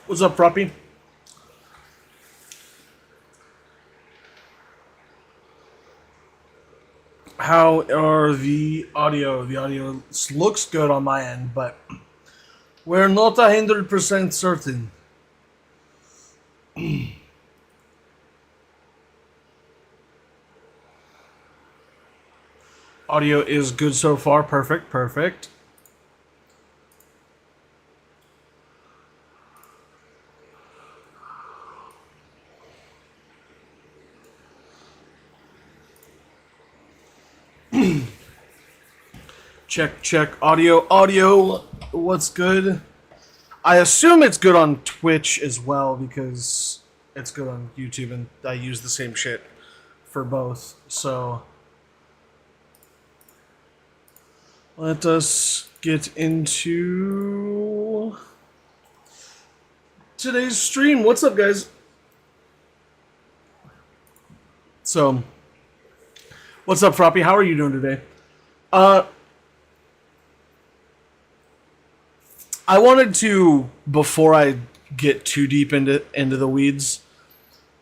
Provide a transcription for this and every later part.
What's up, Proppy? How are the audio? The audio looks good on my end, but we're not 100% certain. Audio is good so far. Perfect, perfect. Check, check. Audio, audio. What's good? I assume it's good on Twitch as well because it's good on YouTube and I use the same shit for both. So let us get into today's stream. What's up, guys? So, what's up, Froppy? How are you doing today? Uh, I wanted to, before I get too deep into the weeds,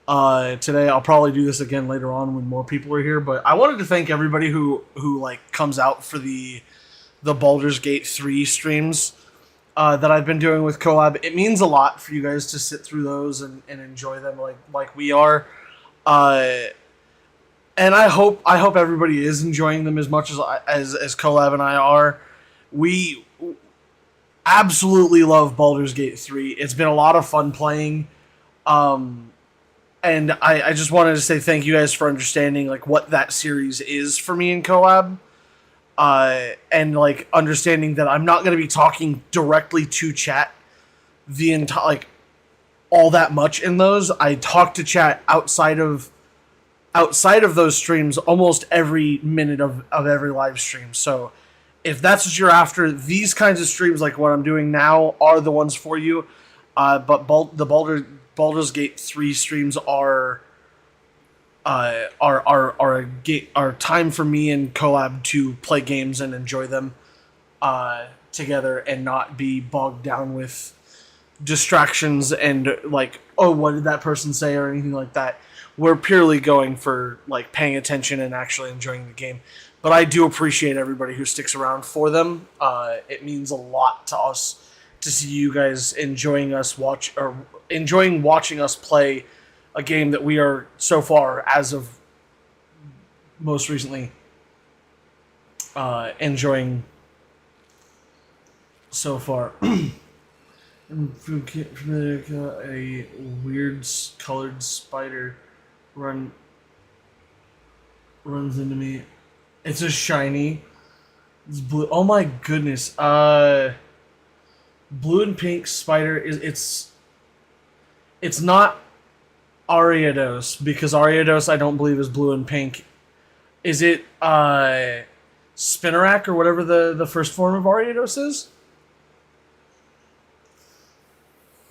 today I'll probably do this again later on when more people are here. But I wanted to thank everybody who like comes out for the Baldur's Gate 3 streams that I've been doing with Collab. It means a lot for you guys to sit through those and enjoy them like we are. Uh, and I hope everybody is enjoying them as much as Collab and I are. We absolutely love Baldur's Gate 3. It's been a lot of fun playing. Um, and I just wanted to say thank you guys for understanding like what that series is for me in Collab. And like understanding that I'm not going to be talking directly to chat the entire like all that much in those. I talk to chat outside of those streams almost every minute of every live stream. So if that's what you're after, these kinds of streams like what I'm doing now are the ones for you. But Baldur's Gate 3 streams are time for me and Collab to play games and enjoy them together and not be bogged down with distractions and like, oh, what did that person say or anything like that. We're purely going for like paying attention and actually enjoying the game. But I do appreciate everybody who sticks around for them. It means a lot to us to see you guys enjoying watching us play a game that we are so far, as of most recently, enjoying so far. From America, a weird colored spider run runs into me. It's a shiny. It's blue. Oh my goodness. Blue and pink spider is it's not Ariados because Ariados I don't believe is blue and pink. Is it Spinarak or whatever the first form of Ariados is?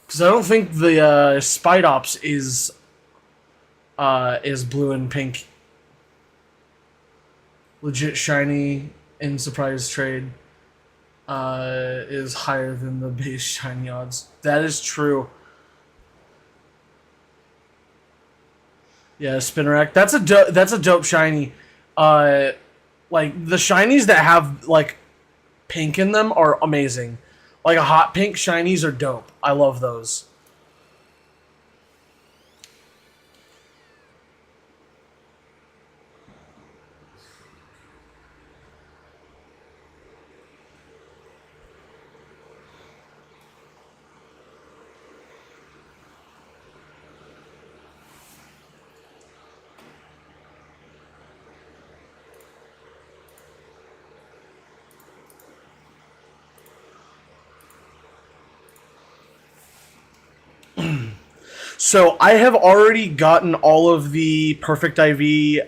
Because I don't think the Spidops is blue and pink. Legit shiny in surprise trade is higher than the base shiny odds. That is true. Yeah, Spinarak. That's a dope shiny. Uh, like the shinies that have like pink in them are amazing. Like a hot pink shinies are dope. I love those. So I have already gotten all of the perfect IV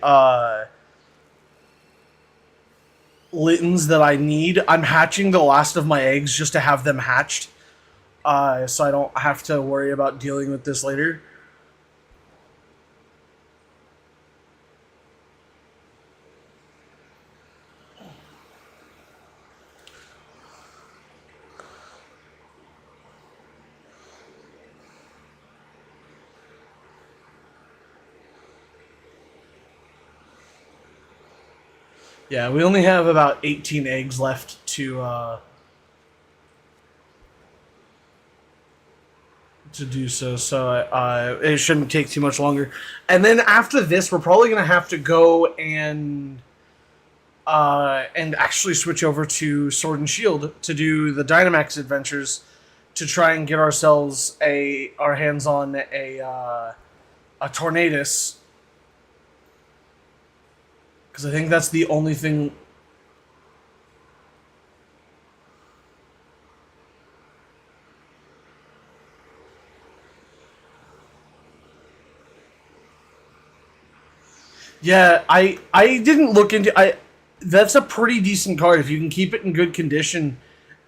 Littens that I need. I'm hatching the last of my eggs just to have them hatched, so I don't have to worry about dealing with this later. Yeah, we only have about 18 eggs left to do so, so it shouldn't take too much longer. And then after this, we're probably gonna have to go and actually switch over to Sword and Shield to do the Dynamax adventures to try and get ourselves our hands on a Tornadus, because I think that's the only thing. Yeah, I didn't look into I. That's a pretty decent card if you can keep it in good condition,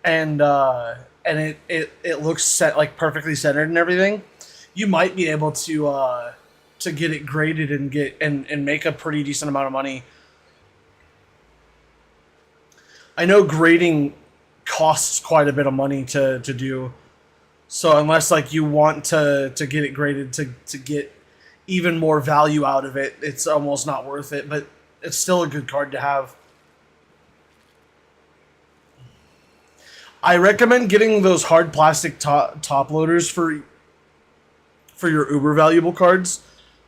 and it looks set like perfectly centered and everything. You might be able to get it graded and and make a pretty decent amount of money. I know grading costs quite a bit of money to do. So unless like you want to get it graded to get even more value out of it, it's almost not worth it. But it's still a good card to have. I recommend getting those hard plastic top loaders for your uber valuable cards,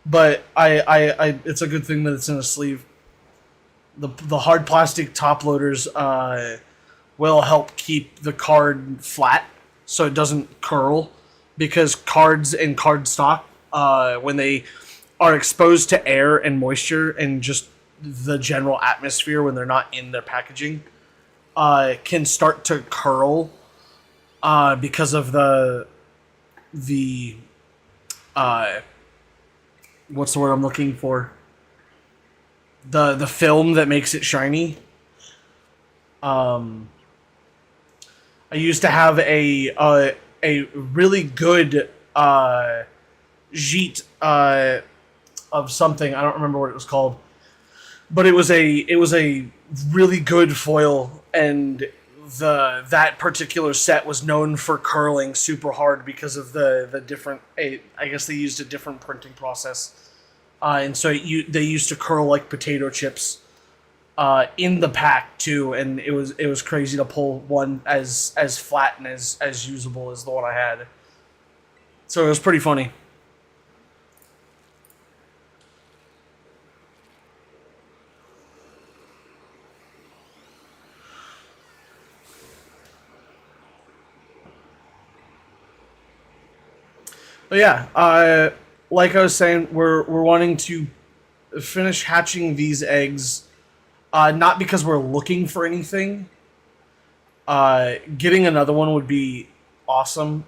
but I it's a good thing that it's in a sleeve. The hard plastic top loaders will help keep the card flat so it doesn't curl, because cards and card stock, when they are exposed to air and moisture and just the general atmosphere when they're not in their packaging, can start to curl because of the uh, what's the word I'm looking for? The film that makes it shiny. Um, I used to have a really good Jeet of something. I don't remember what it was called, but it was a really good foil, and that particular set was known for curling super hard because of the different. I guess they used a different printing process, and so they used to curl like potato chips in the pack too, and it was crazy to pull one as flat and as usable as the one I had. So it was pretty funny. But yeah, like I was saying, we're wanting to finish hatching these eggs, not because we're looking for anything. Getting another one would be awesome.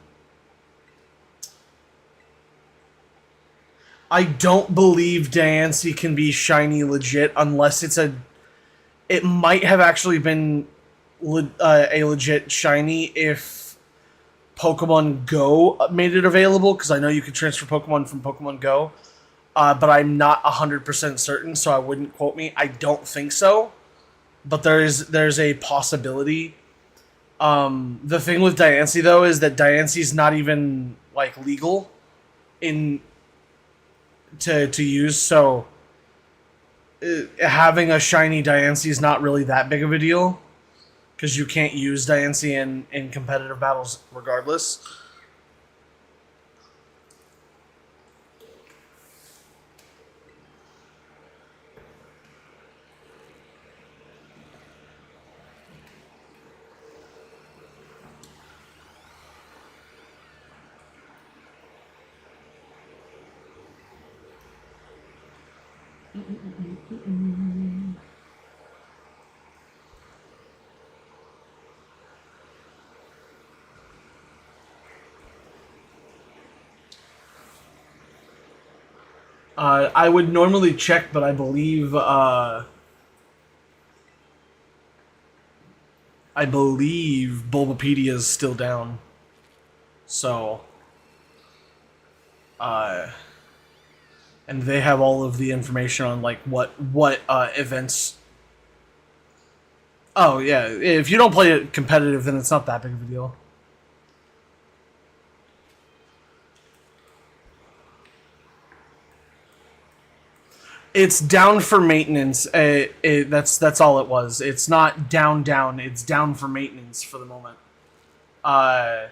I don't believe Diancie can be shiny legit unless it's a. It might have actually been a legit shiny if Pokemon Go made it available, because I know you can transfer Pokemon from Pokemon Go, but I'm not 100% certain, so I wouldn't quote me. I don't think so, but there's a possibility. The thing with Diancie though is that Diancie's not even like legal in to use, so having a shiny Diancie is not really that big of a deal, because you can't use Diancie in competitive battles regardless. I would normally check, but I believe Bulbapedia is still down. So, uh, and they have all of the information on like what events. Oh yeah, if you don't play it competitive, then it's not that big of a deal. It's down for maintenance. That's all it was. It's not down down. It's down for maintenance for the moment. Uh,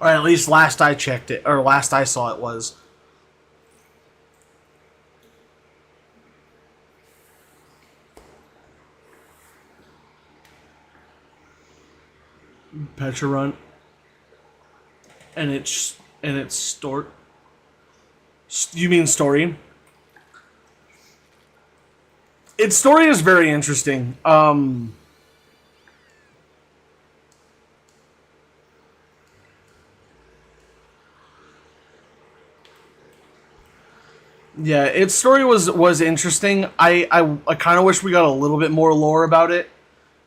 or at least last I checked it, or last I saw it was. Petra Run, and it's story. You mean story? Its story is very interesting. Yeah, its story was interesting. I kind of wish we got a little bit more lore about it,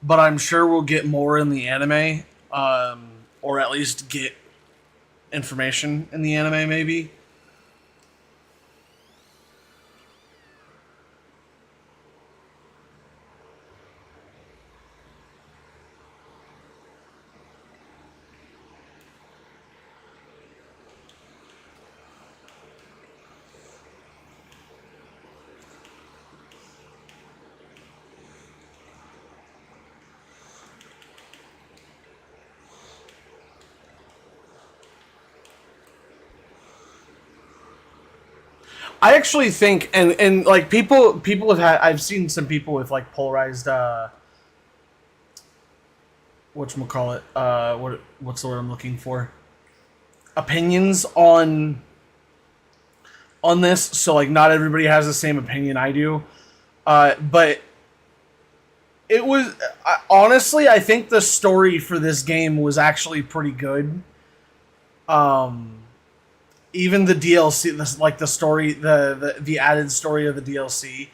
but I'm sure we'll get more in the anime, or at least get information in the anime, maybe. I actually think, and like people have had. I've seen some people with like polarized. Whatchamacallit, what's the word I'm looking for? Opinions on this. So like not everybody has the same opinion I do. But it was honestly, I think the story for this game was actually pretty good. Um, Even the DLC, like the story, the added story of the DLC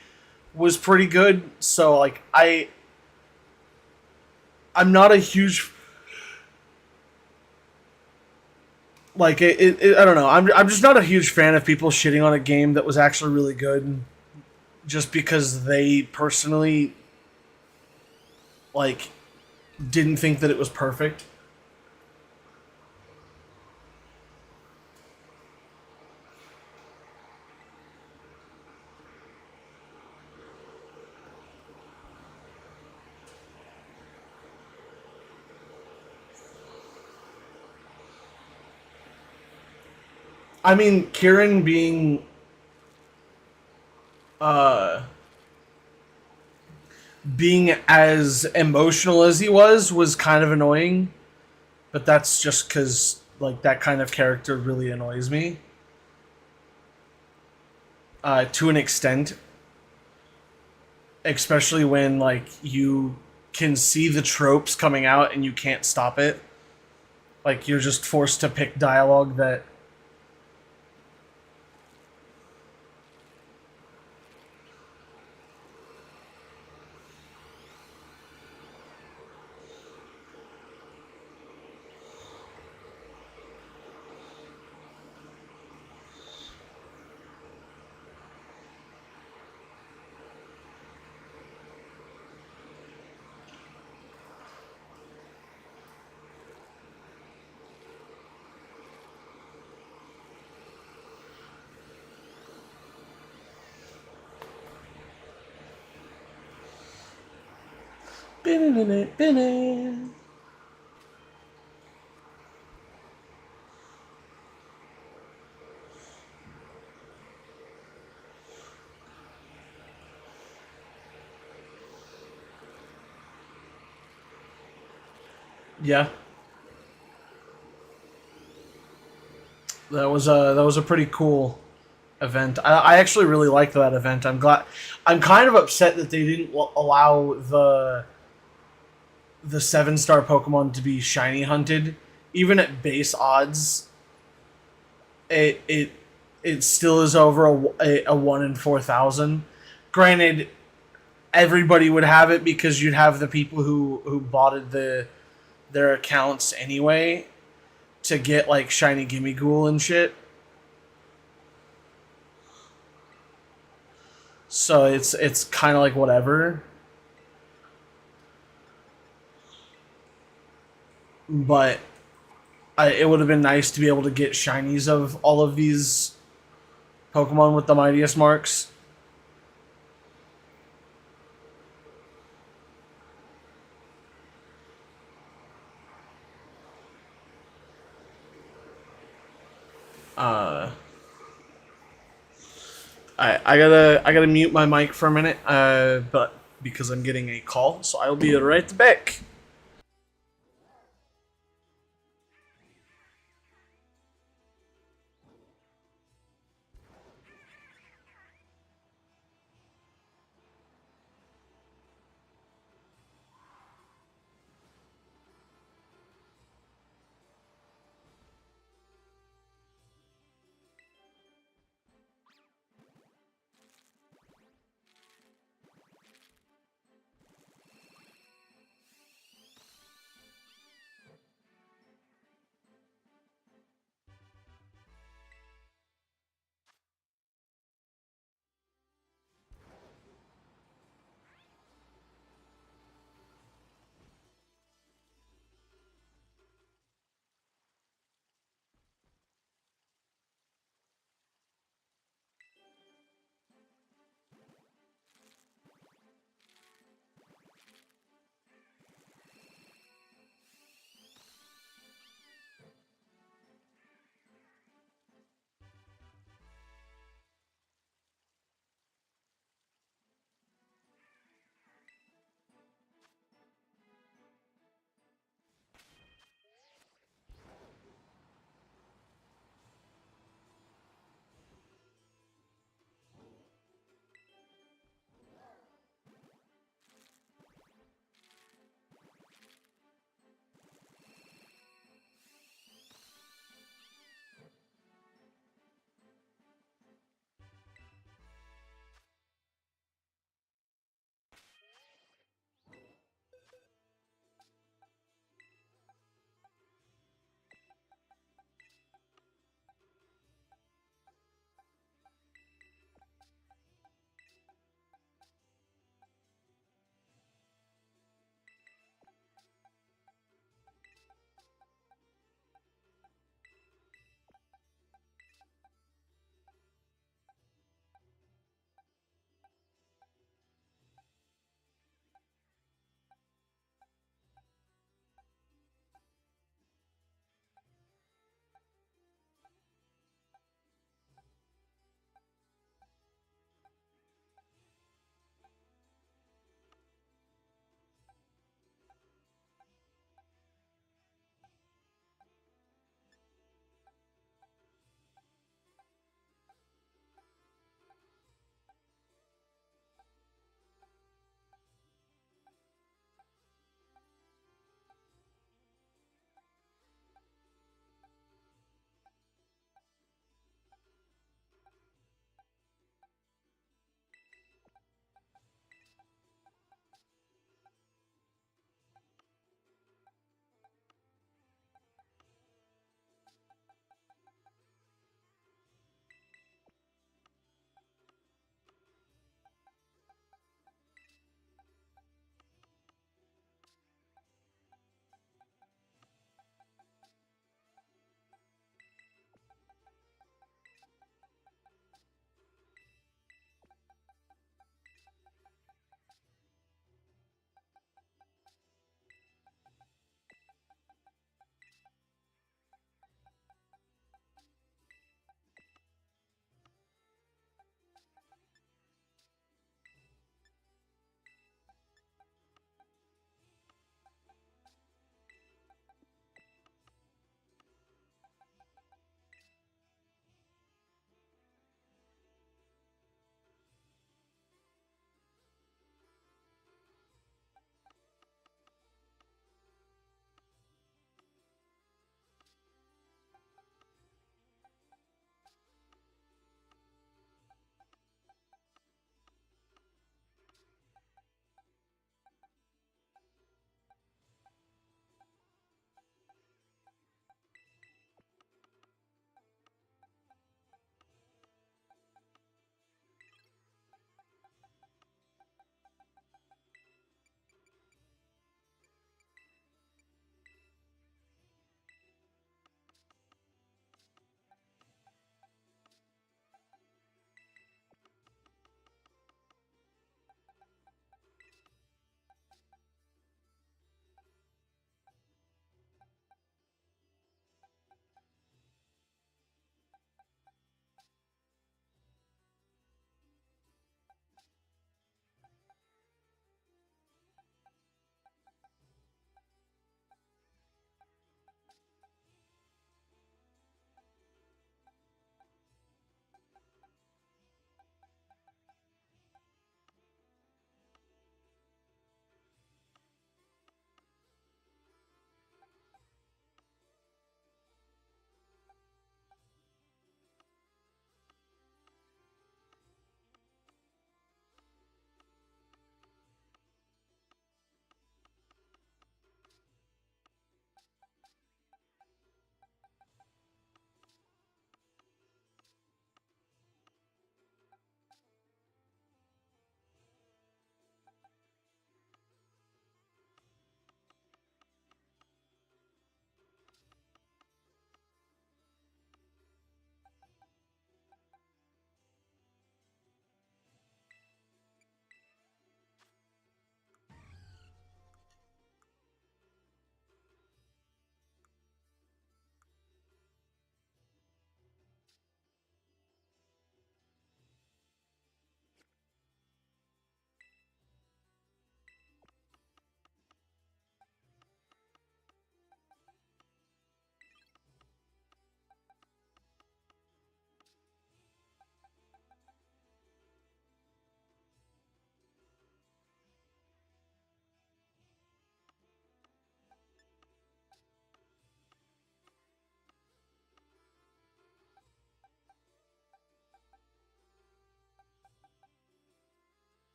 was pretty good. So like I'm not a huge like I don't know. I'm just not a huge fan of people shitting on a game that was actually really good just because they personally like didn't think that it was perfect. I mean, Kieran uh being as emotional as he was kind of annoying, but that's just cuz like that kind of character really annoys me to an extent, especially when like you can see the tropes coming out and you can't stop it. Like you're just forced to pick dialogue that yeah, that was a pretty cool event. I actually really liked that event. I'm glad. I'm kind of upset that they didn't allow the 7-star Pokemon to be shiny hunted, even at base odds. It still is over a 1 in 4,000. Granted, everybody would have it because you'd have the people who bought their accounts anyway to get like shiny Gimmighoul and shit. So it's kind of like whatever. But it would have been nice to be able to get shinies of all of these Pokemon with the mightiest marks. Uh, I gotta mute my mic for a minute, but because I'm getting a call, so I'll be right back.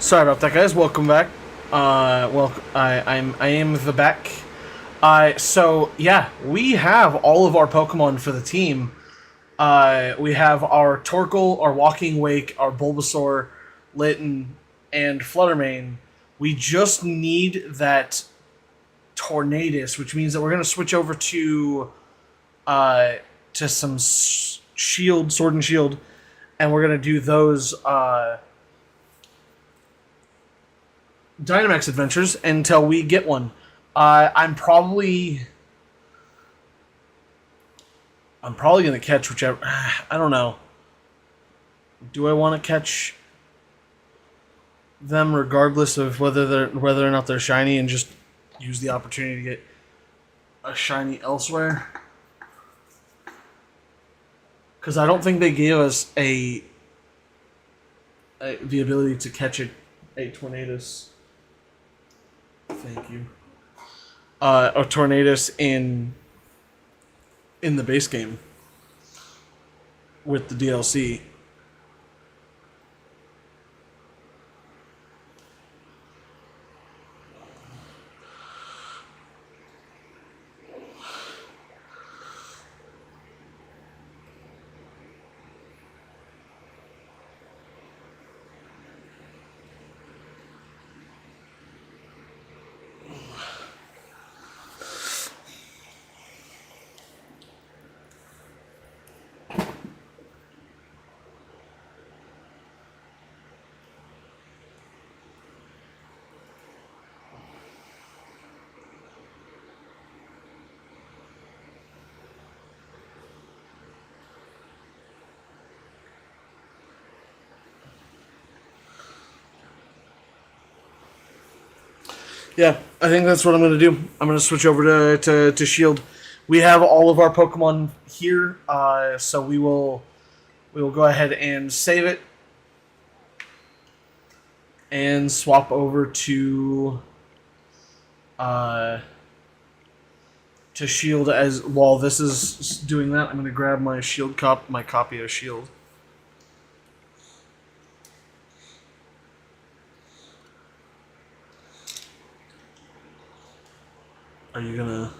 Sorry about that, guys. Welcome back. I am the back. So yeah, we have all of our Pokemon for the team. We have our Torkoal, our Walking Wake, our Bulbasaur, Litten, and Fluttermane. We just need that Tornadus, which means that we're gonna switch over uh, to some Shield, Sword and Shield, and we're gonna do those Dynamax adventures until we get one. I'm probably gonna catch whichever. I don't know. Do I want to catch them regardless of whether or not they're shiny, and just use the opportunity to get a shiny elsewhere? Because I don't think they gave us the ability to catch a Tornadus. Thank you. A Tornadus in the base game with the DLC. Yeah, I think that's what I'm going to do. I'm going to switch over to Shield. We have all of our Pokemon here, so we will go ahead and save it and swap over uh, to Shield. As while this is doing that, I'm going to grab my my copy of Shield. Are you gonna?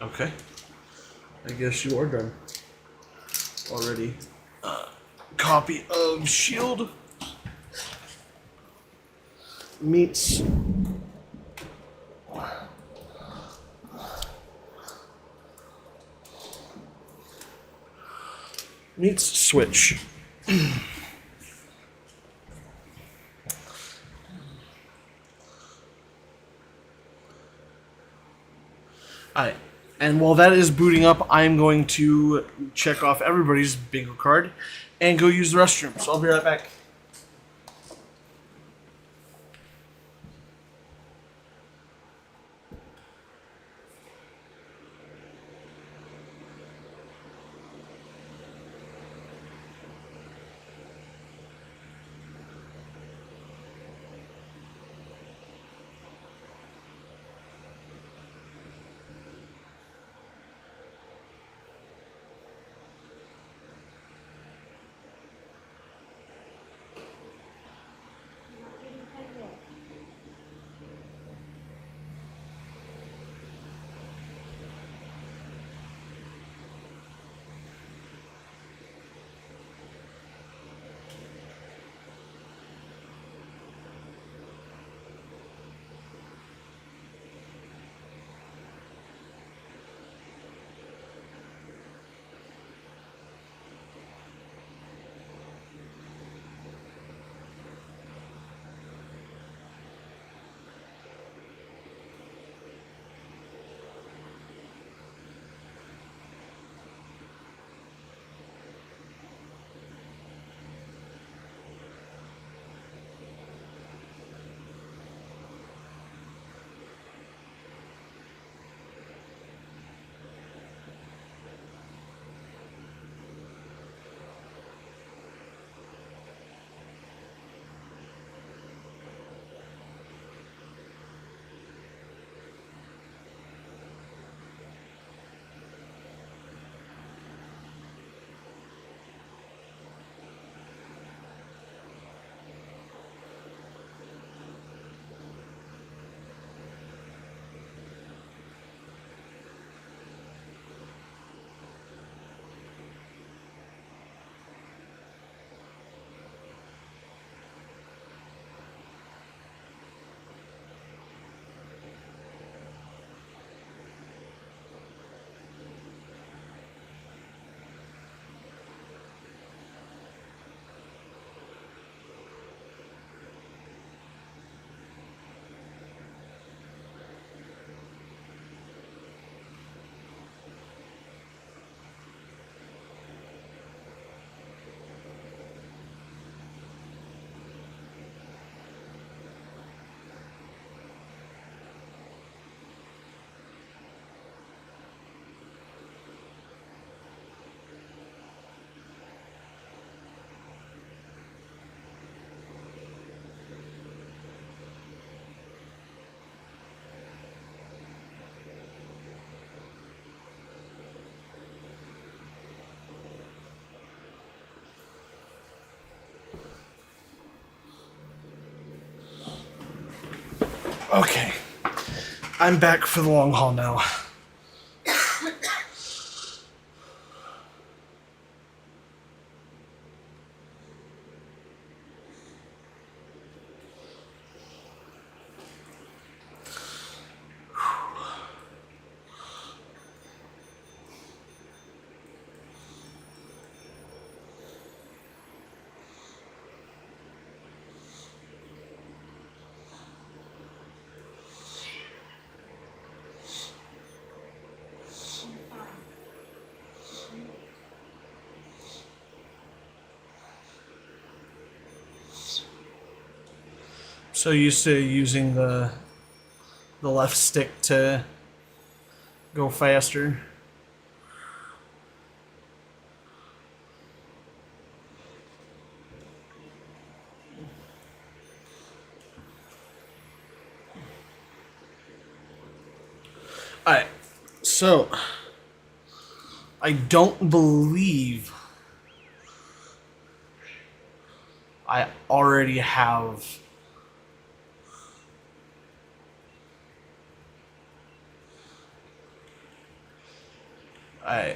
Okay. I guess you are done already. Copy of Shield meets Switch. Alright. And while that is booting up, I'm going to check off everybody's bingo card and go use the restroom. So I'll be right back. Okay. I'm back for the long haul now. So used to using the left stick to go faster. Alright, so I don't believe I already have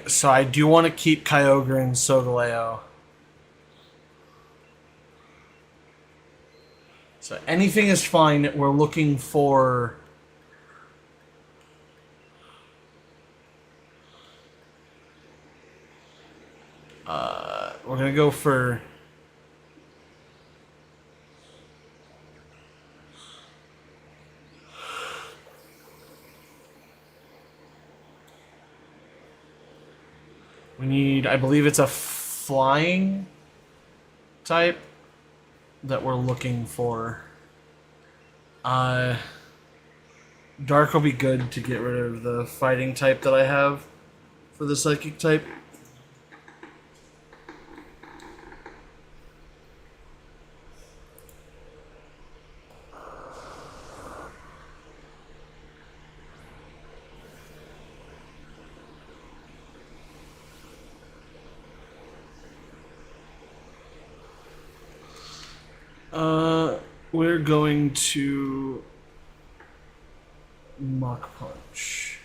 so I do want to keep Kyogre and Solgaleo. So anything is fine. We're looking for we're gonna go for we need, I believe it's a flying type that we're looking for. Dark will be good to get rid of the fighting type that I have for the psychic type. We're going to Mach Punch.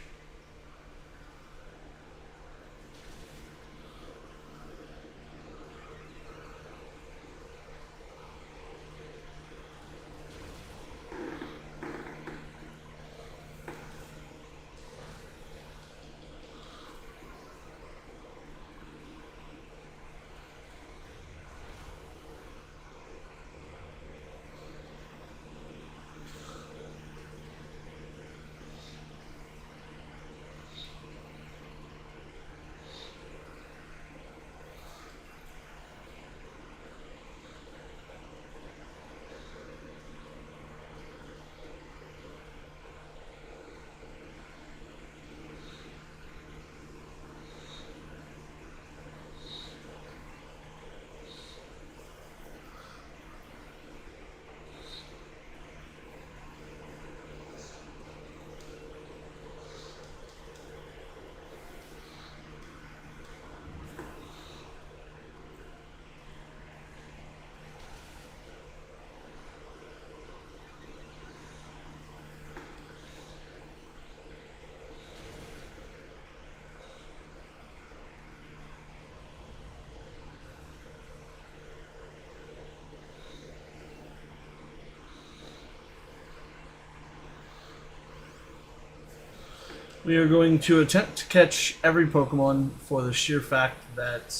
We are going to attempt to catch every Pokemon for the sheer fact that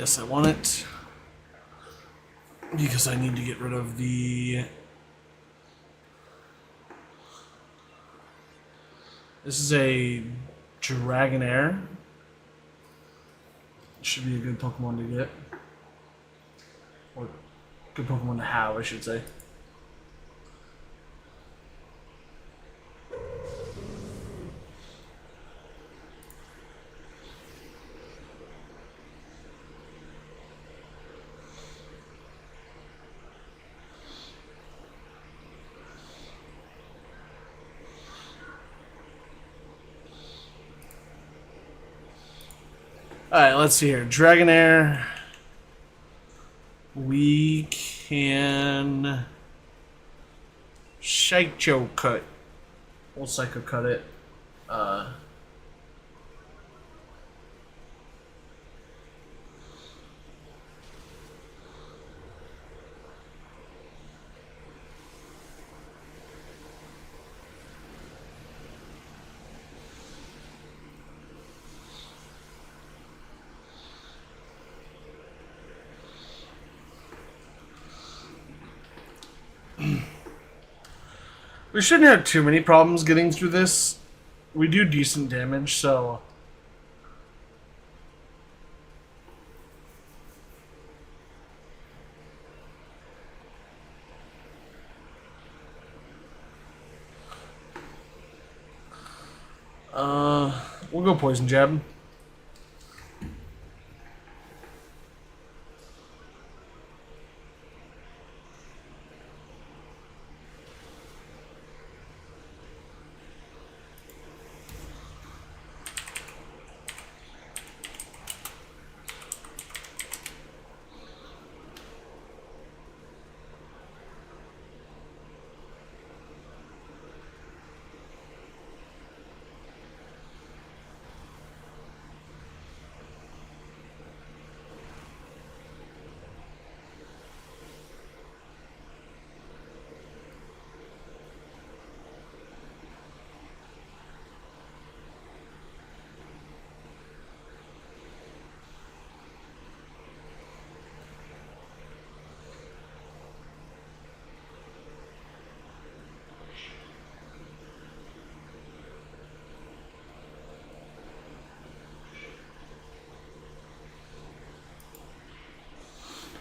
yes, I want it because I need to get rid of the. This is a Dragonair. Should be a good Pokemon to get. Or good Pokemon to have, I should say. Alright, let's see here. Dragonair. We can Psycho Cut. We'll Psycho Cut it. Uh, we shouldn't have too many problems getting through this. We do decent damage, so... we'll go Poison Jab.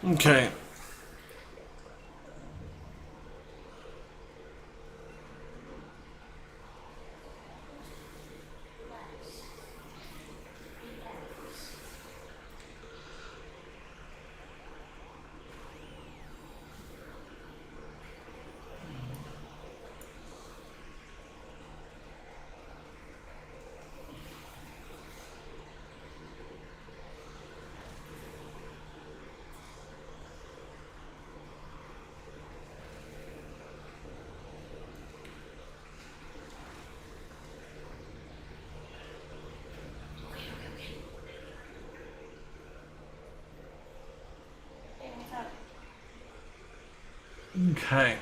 Okay. Okay.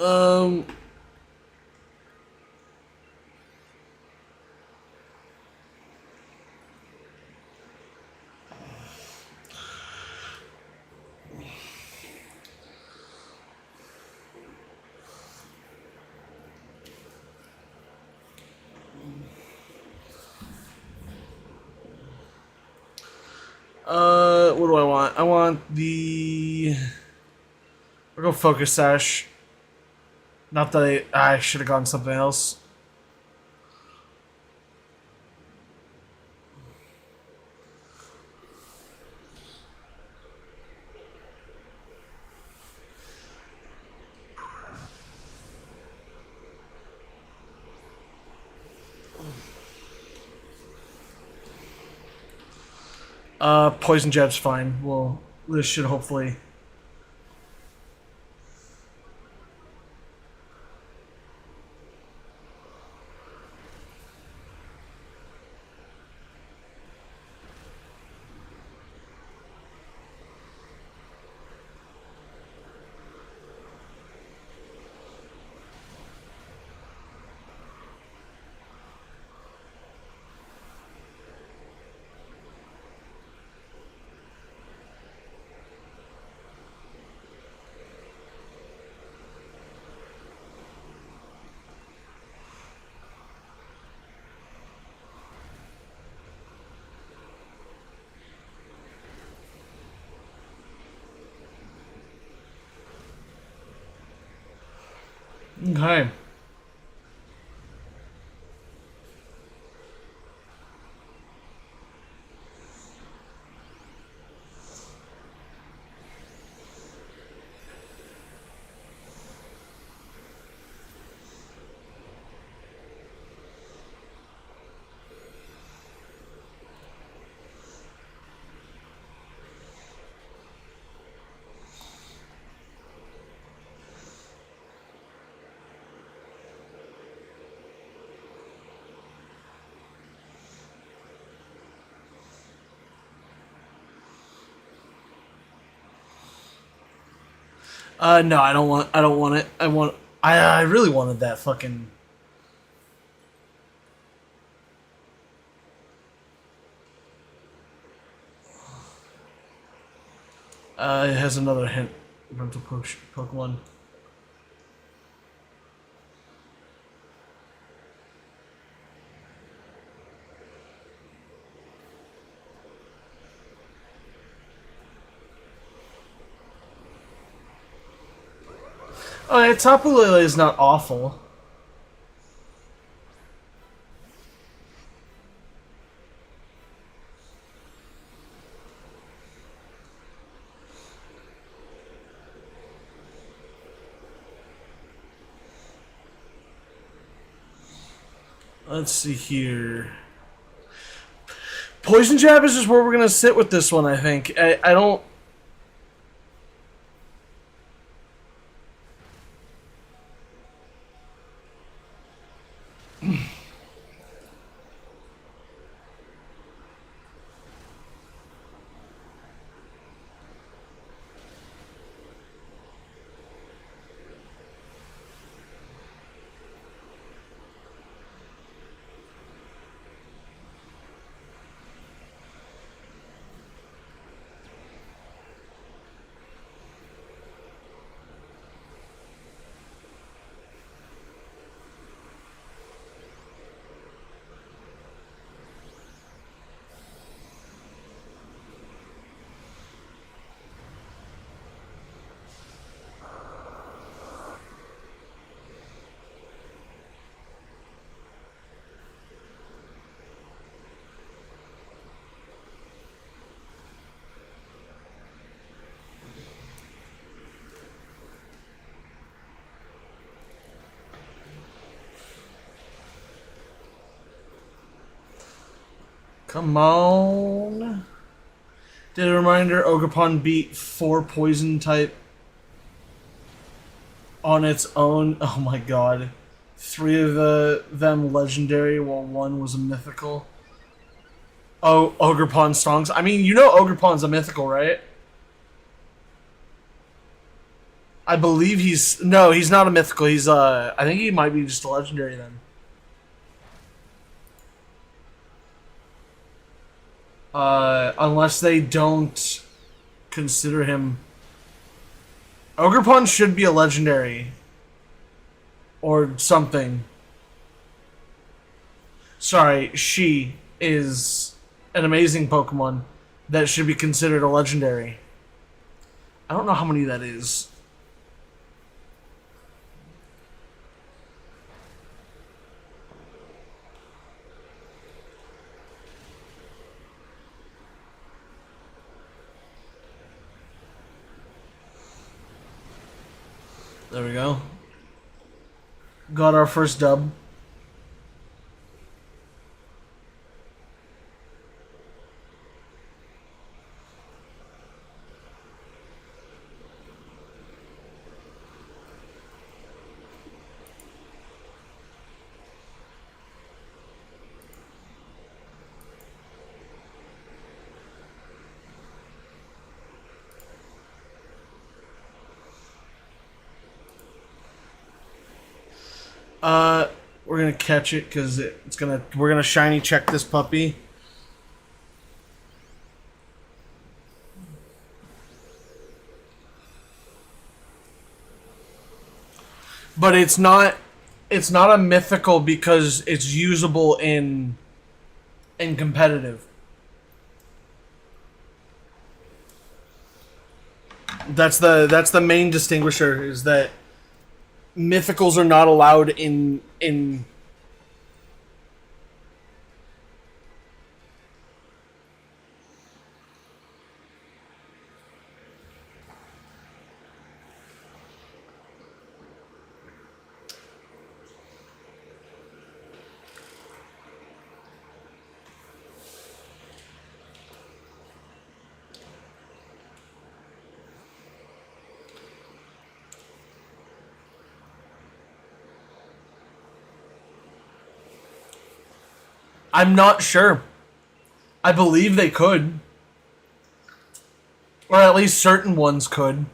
Um... what do I want? I want the... We'll go Focus Sash. Not that I should have gone something else. Poison Jab's fine. Well, this should hopefully... Okay. No, I don't want. I don't want it. I want. I really wanted that fucking. It has another hint. Rental Pokemon. Oh, yeah, Tapu Lele is not awful. Let's see here. Poison Jab is just where we're gonna sit with this one. I think. I don't. Come on. Did a reminder, Ogerpon beat 4 poison type on its own. Oh my god. 3 of them legendary while 1 was a mythical. Oh, Ogerpon songs. I mean, you know Ogerpon's a mythical, right? I believe he's... No, he's not a mythical. He's, I think he might be just a legendary then. Unless they don't consider him... Ogerpon should be a legendary. Or something. Sorry, she is an amazing Pokemon that should be considered a legendary. I don't know how many that is. There we go. Got our first dub. We're gonna catch it because we're gonna shiny check this puppy. But it's not a mythical because it's usable in competitive. That's the main distinguisher is that mythicals are not allowed in. I'm not sure. I believe they could, or at least certain ones could.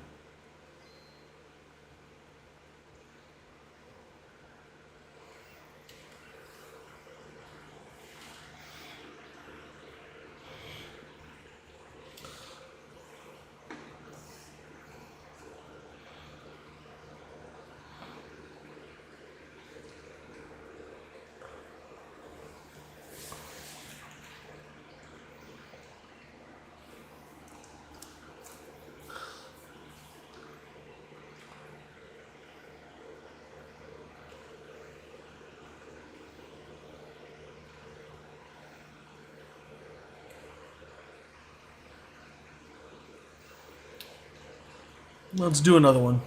Let's do another one.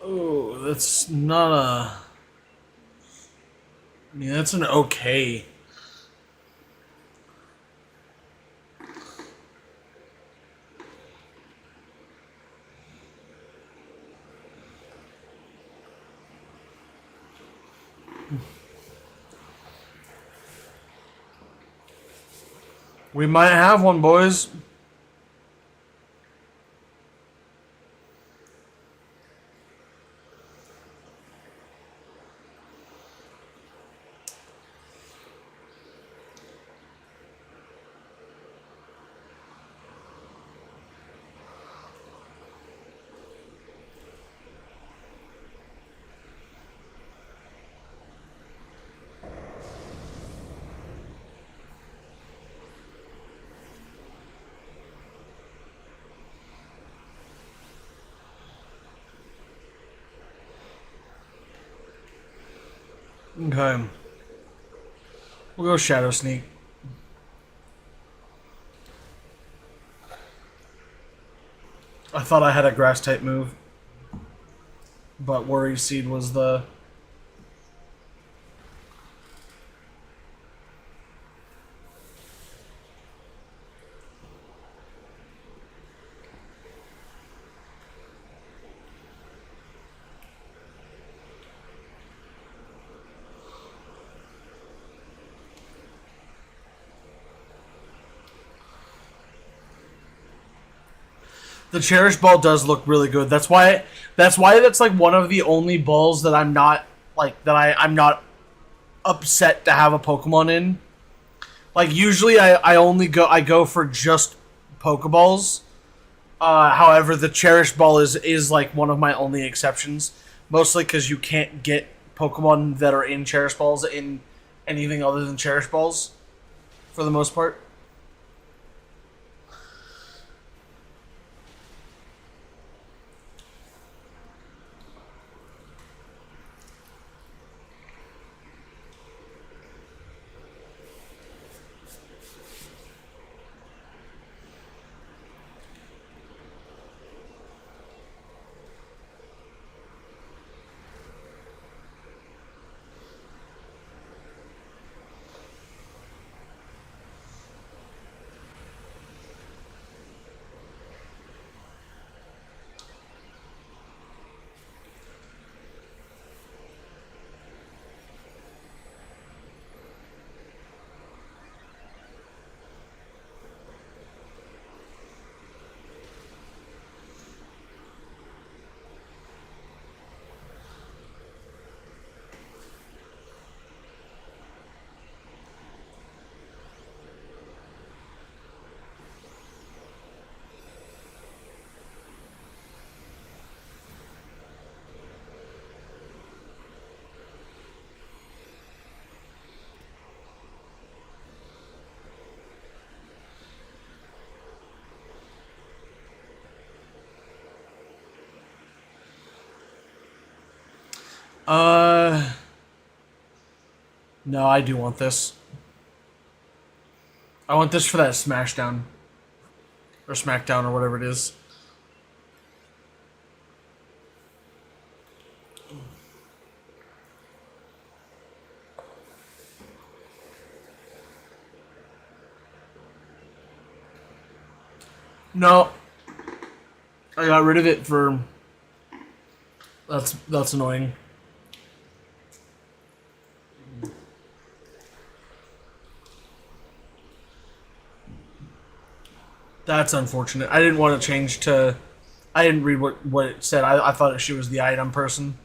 Oh, that's not a. I mean, that's an okay. We might have one, boys. Okay. We'll go Shadow Sneak. I thought I had a grass type move, but Worry Seed was the. The Cherish Ball does look really good. That's why. That's like one of the only balls that I'm not like that. I'm not upset to have a Pokemon in. Like usually, I go for just Pokeballs. However, the Cherish Ball is like one of my only exceptions, mostly because you can't get Pokemon that are in Cherish Balls in anything other than Cherish Balls, for the most part. Uh, no, I do want this. I want this for that Smashdown or SmackDown or whatever it is. No, I got rid of it for. That's annoying. That's unfortunate. I didn't want to change to. I didn't read what it said. I thought she was the item person.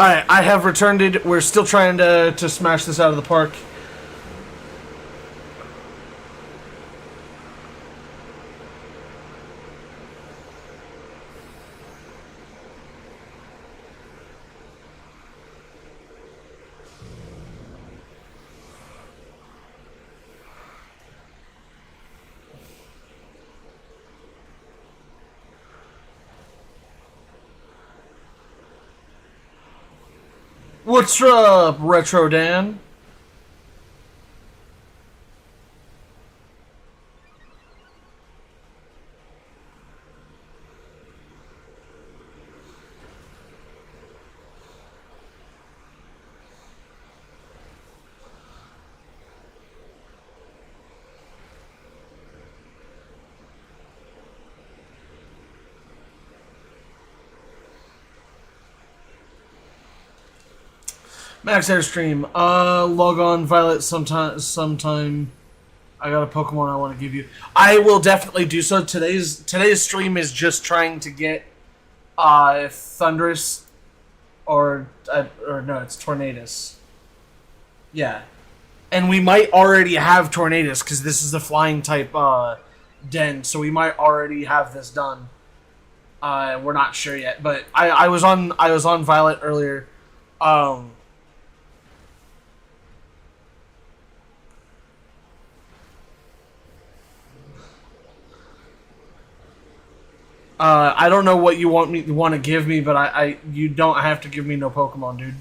All right, I have returned it. We're still trying to smash this out of the park. What's up, Retro Dan? Max Airstream. Log on, Violet. Sometime. I got a Pokemon I want to give you. I will definitely do so. Today's stream is just trying to get Thundurus or no, it's Tornadus. Yeah, and we might already have Tornadus because this is the flying type den, so we might already have this done. We're not sure yet, but I was on Violet earlier. Um, I don't know what you want to give me, but I you don't have to give me no Pokemon, dude.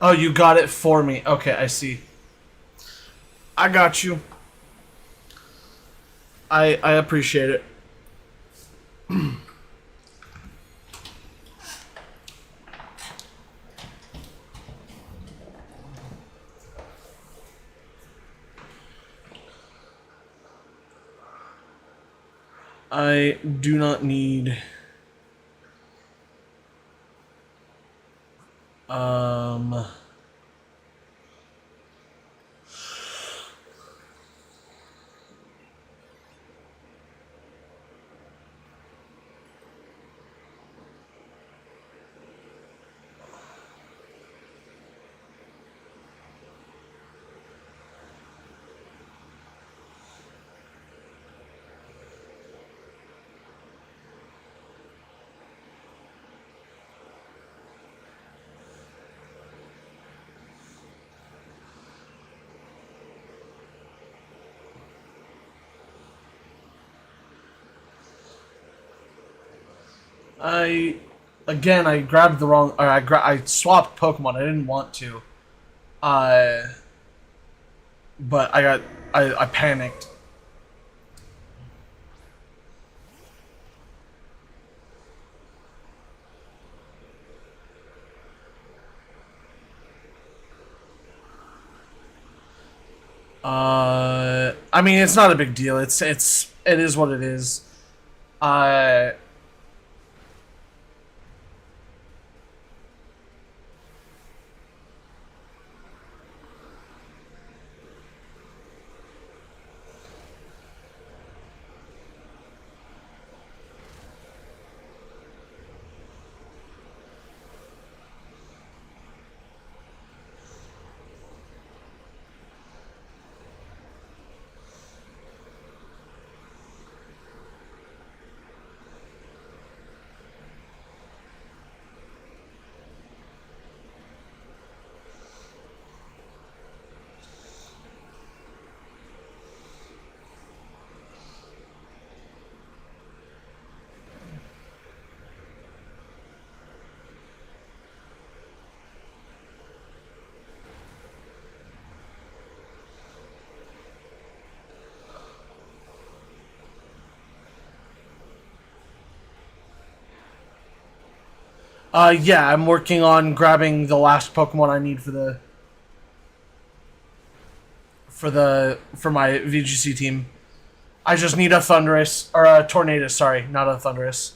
Oh, you got it for me. Okay, I see. I got you. I appreciate it. I do not need. Um. I again I grabbed the wrong or I swapped Pokemon. I didn't want to. Uh but I panicked. I mean it's not a big deal. It is what it is. Uh yeah, I'm working on grabbing the last Pokemon I need for my VGC team. I just need a Thundurus or a Tornadus. Sorry, not a Thundurus.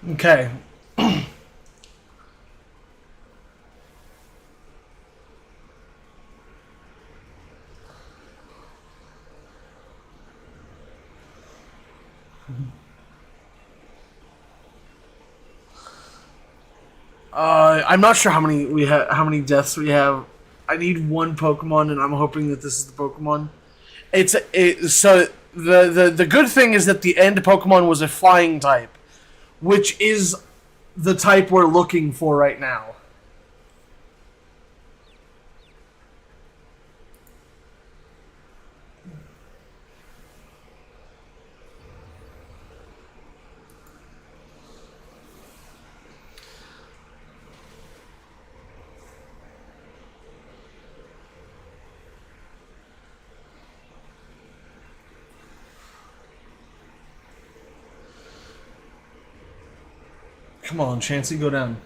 Okay. I'm not sure how many deaths we have. I need one Pokemon, and I'm hoping that this is the Pokemon. So the good thing is that the end Pokemon was a flying type, which is the type we're looking for right now. Come on, Chansey, go down.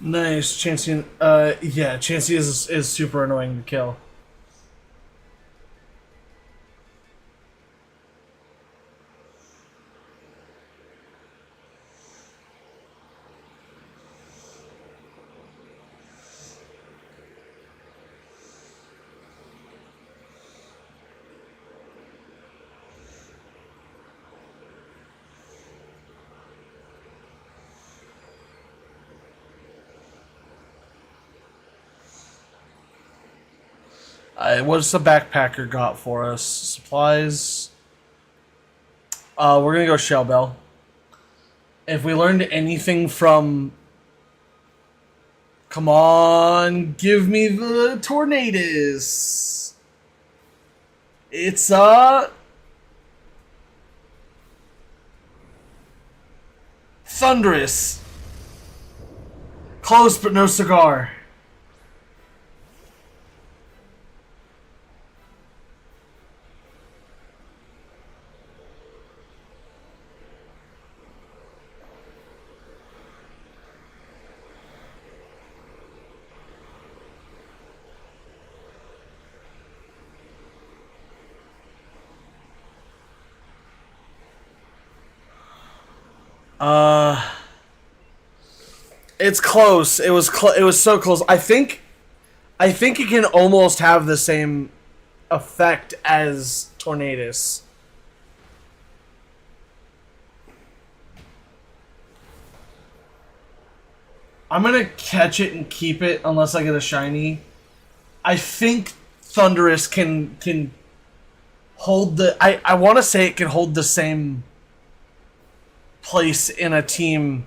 Nice, Chansey. Yeah, Chansey is super annoying to kill. What's the backpacker got for us? Supplies. We're gonna go Shell Bell. If we learned anything from, come on, give me the Tornadus. It's Thunderous. Close but no cigar. Uh, it's close. It was so close. I think it can almost have the same effect as Tornadus. I'm gonna catch it and keep it unless I get a shiny. I think Thunderous can hold the. I want to say it can hold the same place in a team,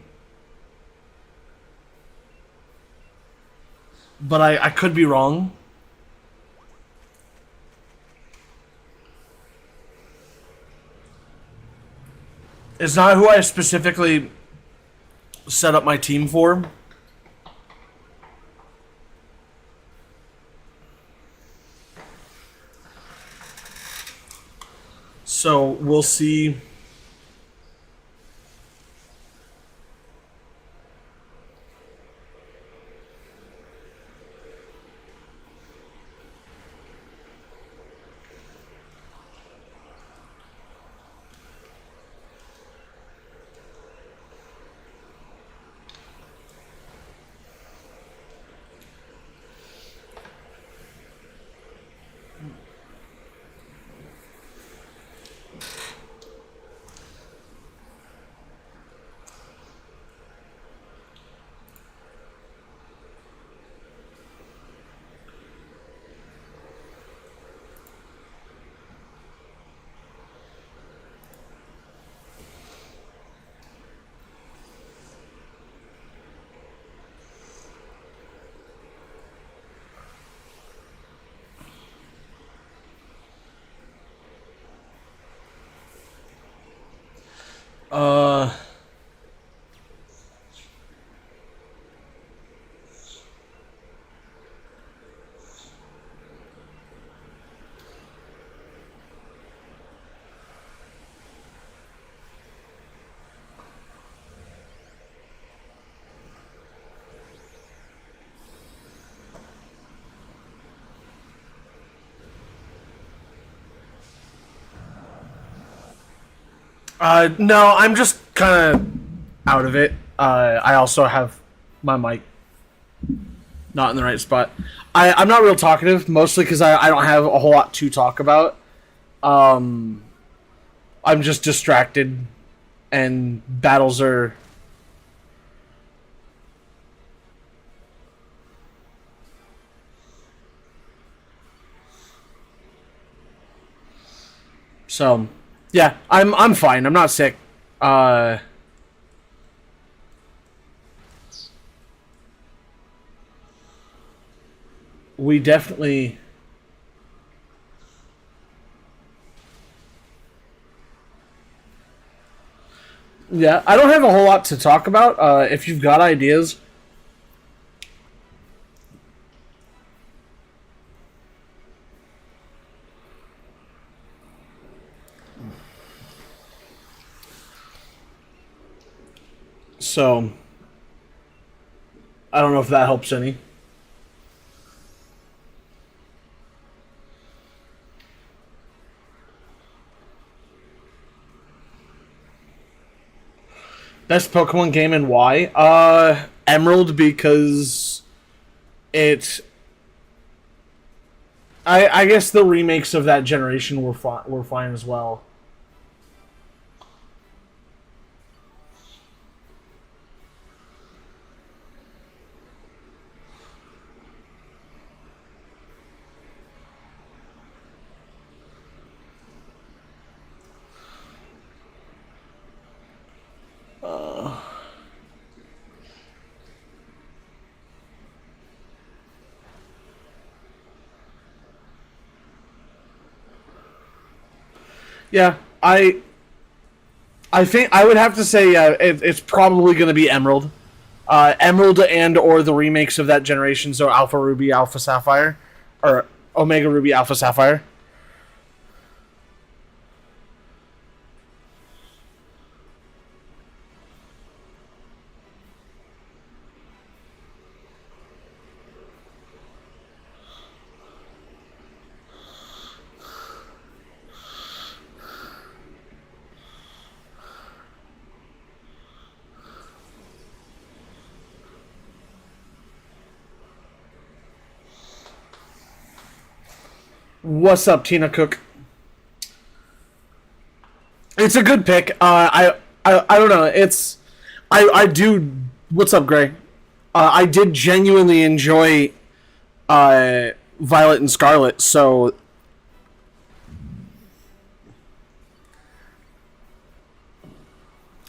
but I could be wrong. It's not who I specifically set up my team for. So we'll see. Uh, no, I'm just kind of out of it. I also have my mic not in the right spot. I'm not real talkative, mostly because I don't have a whole lot to talk about. Um, I'm just distracted, and battles are. So, yeah, I'm fine. I'm not sick. Uh, we definitely. Yeah, I don't have a whole lot to talk about. If you've got ideas, so I don't know if that helps any. Best Pokemon game and why? Emerald because it. I guess the remakes of that generation were fine as well. Yeah, I think I would have to say it's probably going to be Emerald, Emerald and or the remakes of that generation. So Alpha Ruby, Alpha Sapphire, or Omega Ruby, Alpha Sapphire. What's up, Tina Cook? It's a good pick. I don't know. I do. What's up, Gray? I did genuinely enjoy Violet and Scarlet, so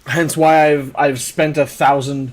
hence why I've spent 1,000.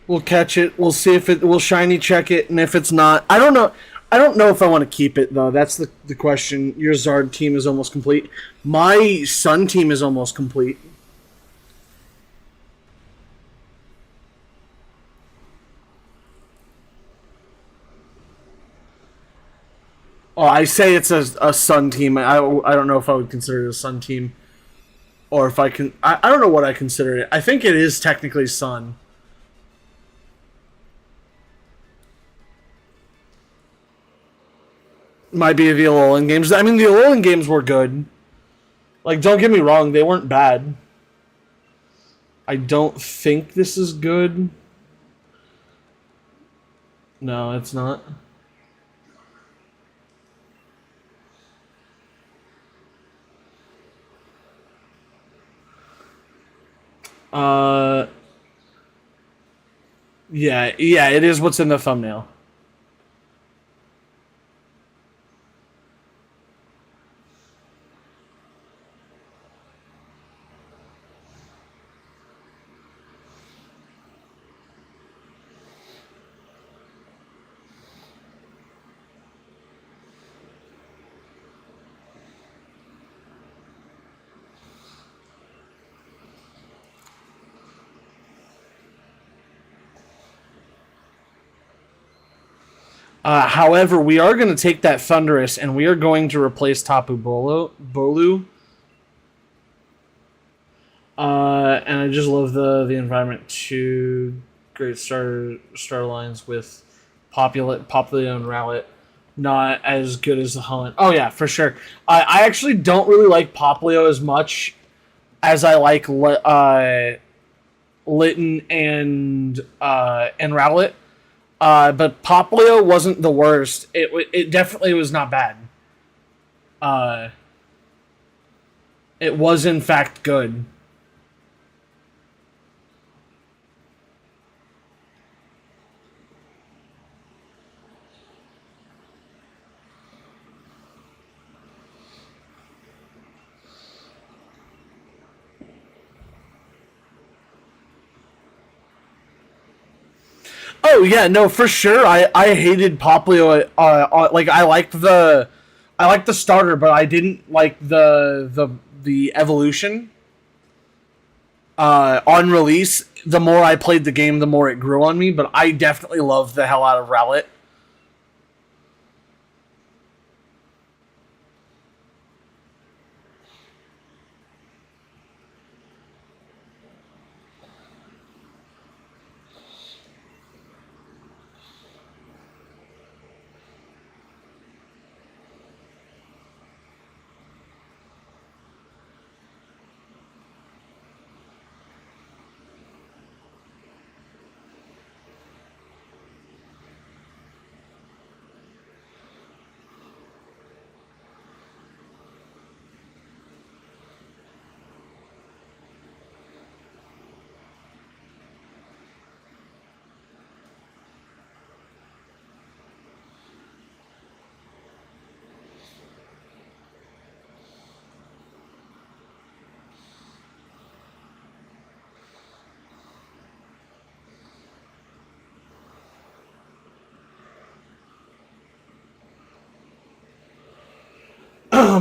We'll catch it. We'll see if it. We'll shiny check it, and if it's not, I don't know. I don't know if I want to keep it though. That's the question. Your Zard team is almost complete. My Sun team is almost complete. Oh, I say it's a Sun team. I don't know if I would consider it a Sun team, or if I can. I don't know what I consider it. I think it is technically Sun. Might be the Alolan games. I mean, the Alolan games were good. Like, don't get me wrong, they weren't bad. I don't think this is good. No, it's not. Uh, yeah, it is what's in the thumbnail. However, we are going to take that Thundurus and we are going to replace Tapu Bolu. And I just love the environment. Two great star lines with Populio and Rowlet. Not as good as the Holland. Oh yeah, for sure. I actually don't really like Popplio as much as I like Litten and Rowlet. But Popplio wasn't the worst. It definitely was not bad. Uh, it was in fact good. Oh yeah, no, for sure. I hated Poplio. Like I liked the starter, but I didn't like the evolution. On release, the more I played the game, the more it grew on me. But I definitely loved the hell out of Rowlet.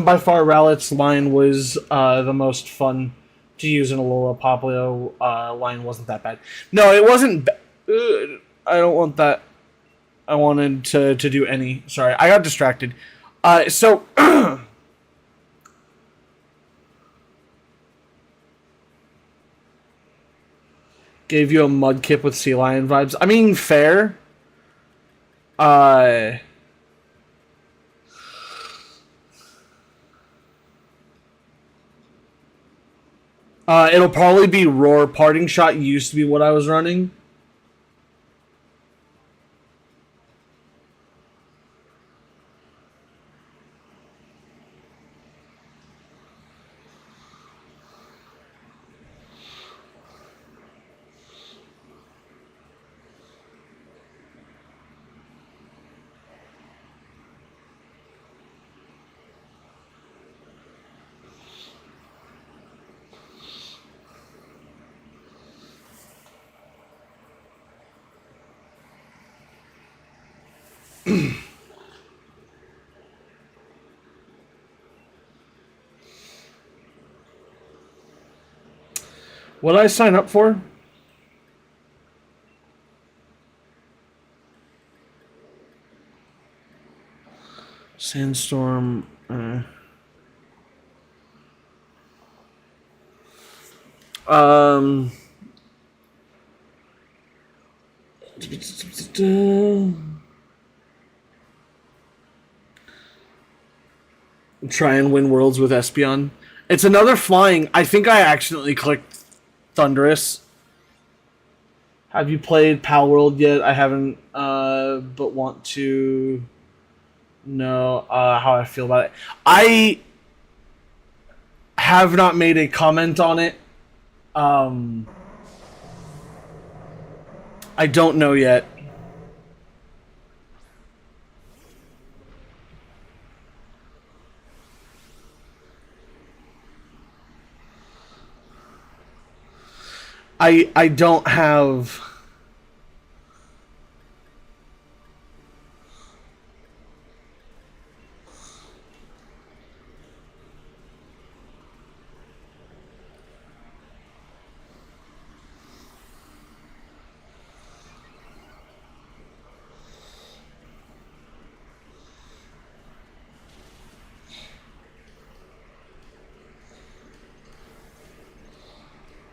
By far, Rowlet's line was the most fun to use in Alola. Poplio line wasn't that bad. No, it wasn't. I don't want that. I wanted to do any. Sorry, I got distracted. So gave you a Mudkip with Sea Lion vibes. I mean, fair. Uh, it'll probably be Roar. Parting Shot used to be what I was running. What did I sign up for? Sandstorm. Um. Try and win worlds with Espeon. It's another flying. I think I accidentally clicked Thundurus. Have you played Pal World yet? I haven't, but want to know how I feel about it. I have not made a comment on it. Um, I don't know yet. I don't have.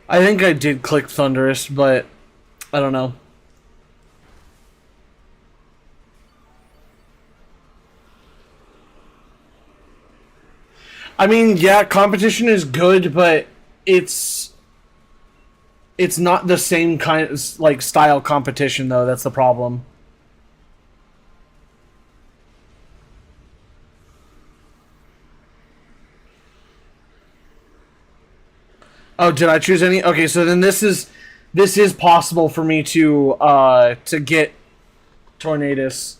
I think I did click Thunderous, but I don't know. I mean, yeah, competition is good, but it's it's not the same kind of like style competition though. That's the problem. Oh, did I choose any? Okay, so then this is possible for me to get Tornadus.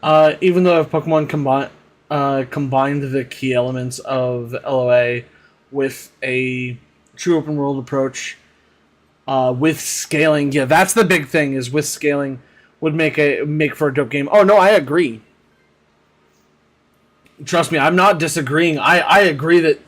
Even though if Pokemon combined the key elements of LOA with a true open world approach, with scaling, yeah, that's the big thing. Is with scaling would make for a dope game. Oh no, I agree. Trust me, I'm not disagreeing. I agree that.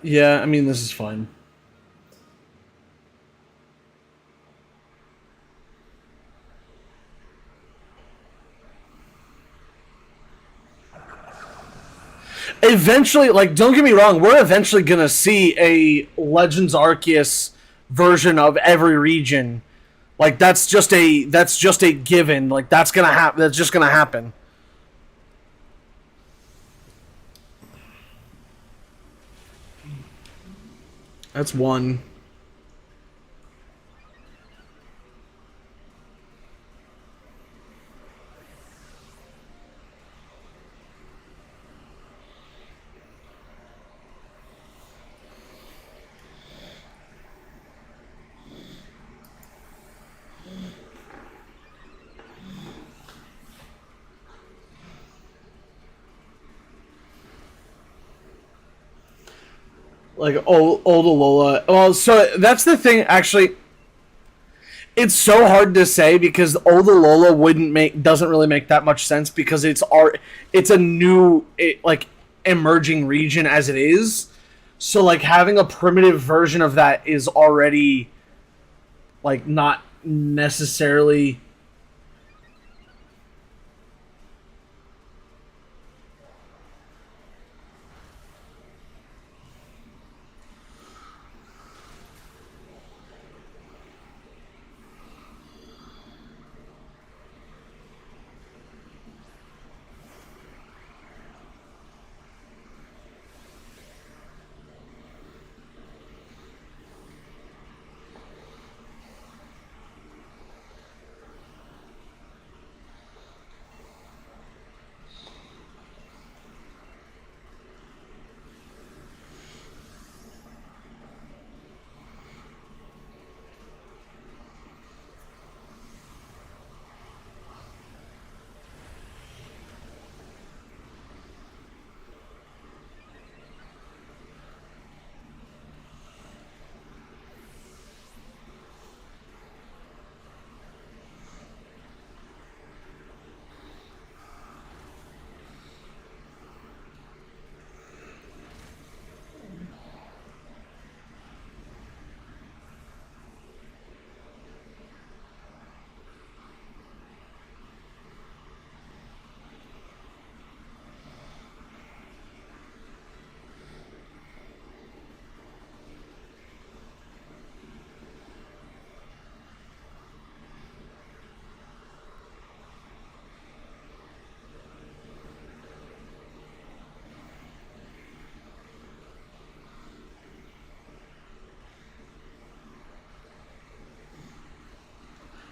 Yeah, I mean this is fine. Eventually, like, don't get me wrong, we're eventually gonna see a Legends Arceus version of every region. Like that's just a given. Like that's gonna happen. That's just gonna happen. That's one. Like old Alola. Well, so that's the thing. Actually, it's so hard to say because old Alola wouldn't make doesn't really make that much sense because it's a new like emerging region as it is. So like having a primitive version of that is already like not necessarily.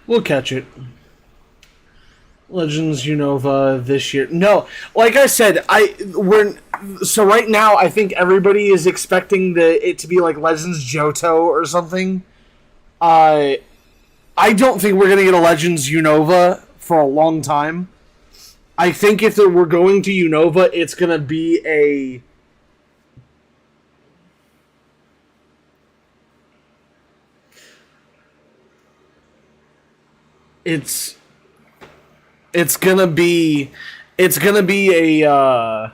We'll catch it. Legends Unova this year. No, like I said, we're so right now. I think everybody is expecting it to be like Legends Johto or something. Uh, I don't think we're gonna get a Legends Unova for a long time. I think if we're going to Unova, it's gonna be a. It's it's gonna be it's gonna be a uh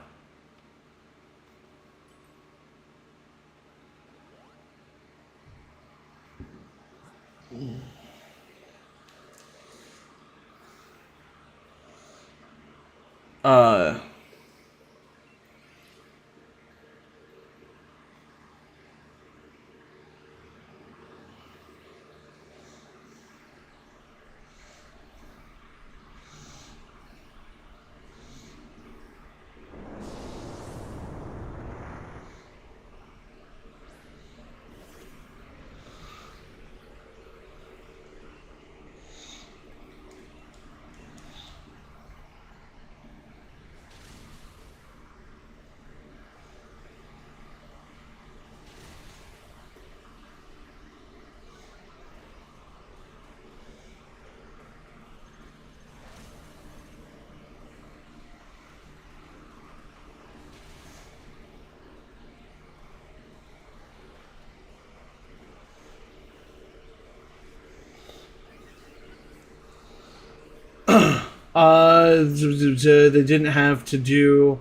They didn't have to do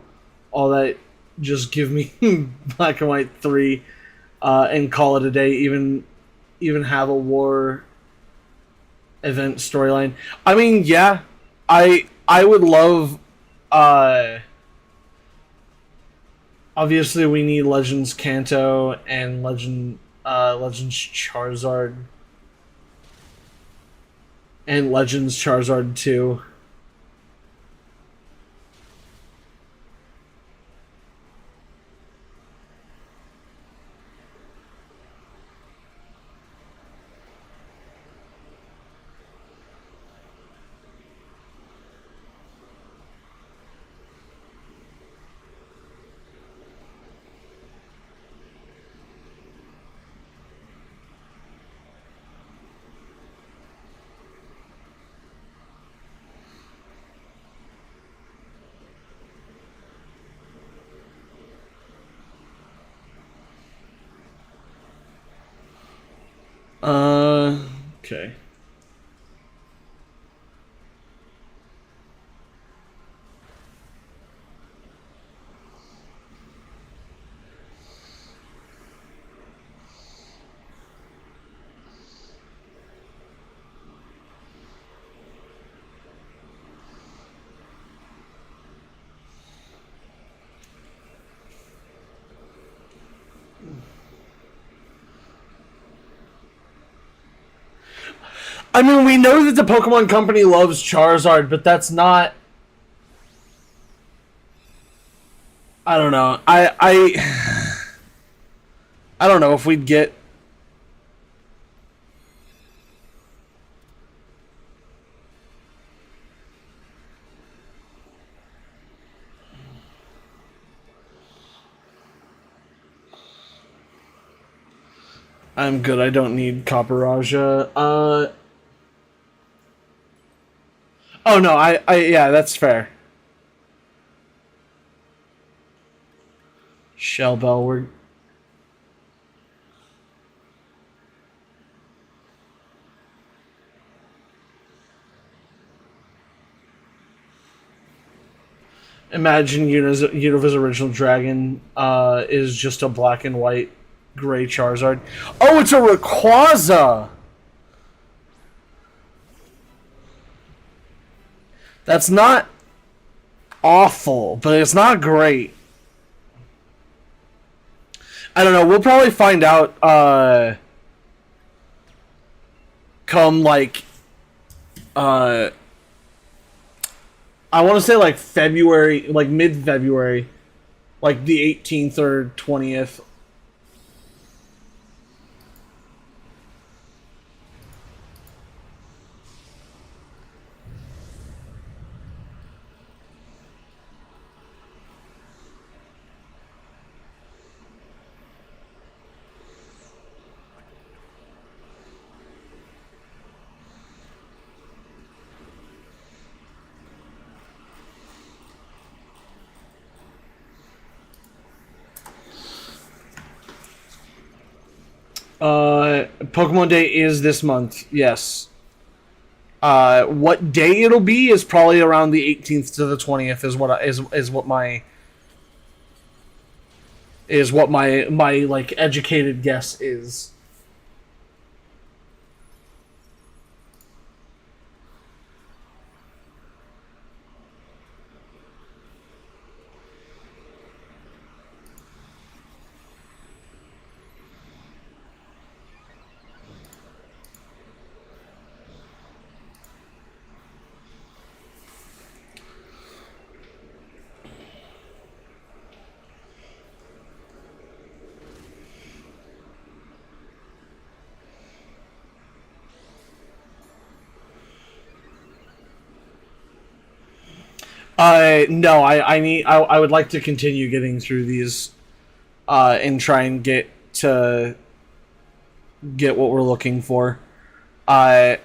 all that. Just give me Black and White 3, and call it a day. Even have a war event storyline. I mean, yeah, I would love. Uh, Obviously, we need Legends Kanto and Legends Charizard and Legends Charizard 2. Okay. I mean, we know that the Pokemon Company loves Charizard, but that's not. I don't know. I don't know if we'd get. I'm good. I don't need Copper Oh no. Yeah, that's fair. Shell Bell. We're. Imagine Univa's original dragon is just a black and white gray Charizard. Oh, it's a Rayquaza! That's not awful, but it's not great. I don't know. We'll probably find out come like uh I want to say like February, like mid February, like the 18th or 20th. Pokemon Day is this month. Yes. What day it'll be is probably around the 18th to the 20th. Is what my like educated guess is. No, I would like to continue getting through these, and try and get what we're looking for. Uh,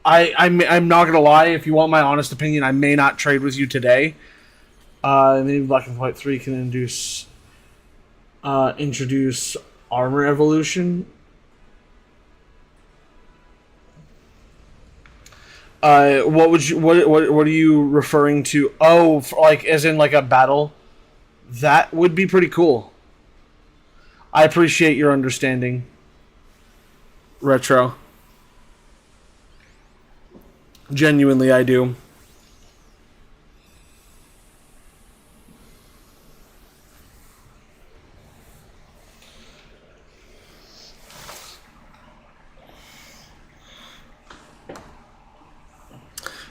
I'm not gonna lie. If you want my honest opinion, I may not trade with you today. Maybe Black and White 3 can introduce armor evolution. what are you referring to? Oh, like as in like a battle? That would be pretty cool. I appreciate your understanding, Retro. Genuinely, I do.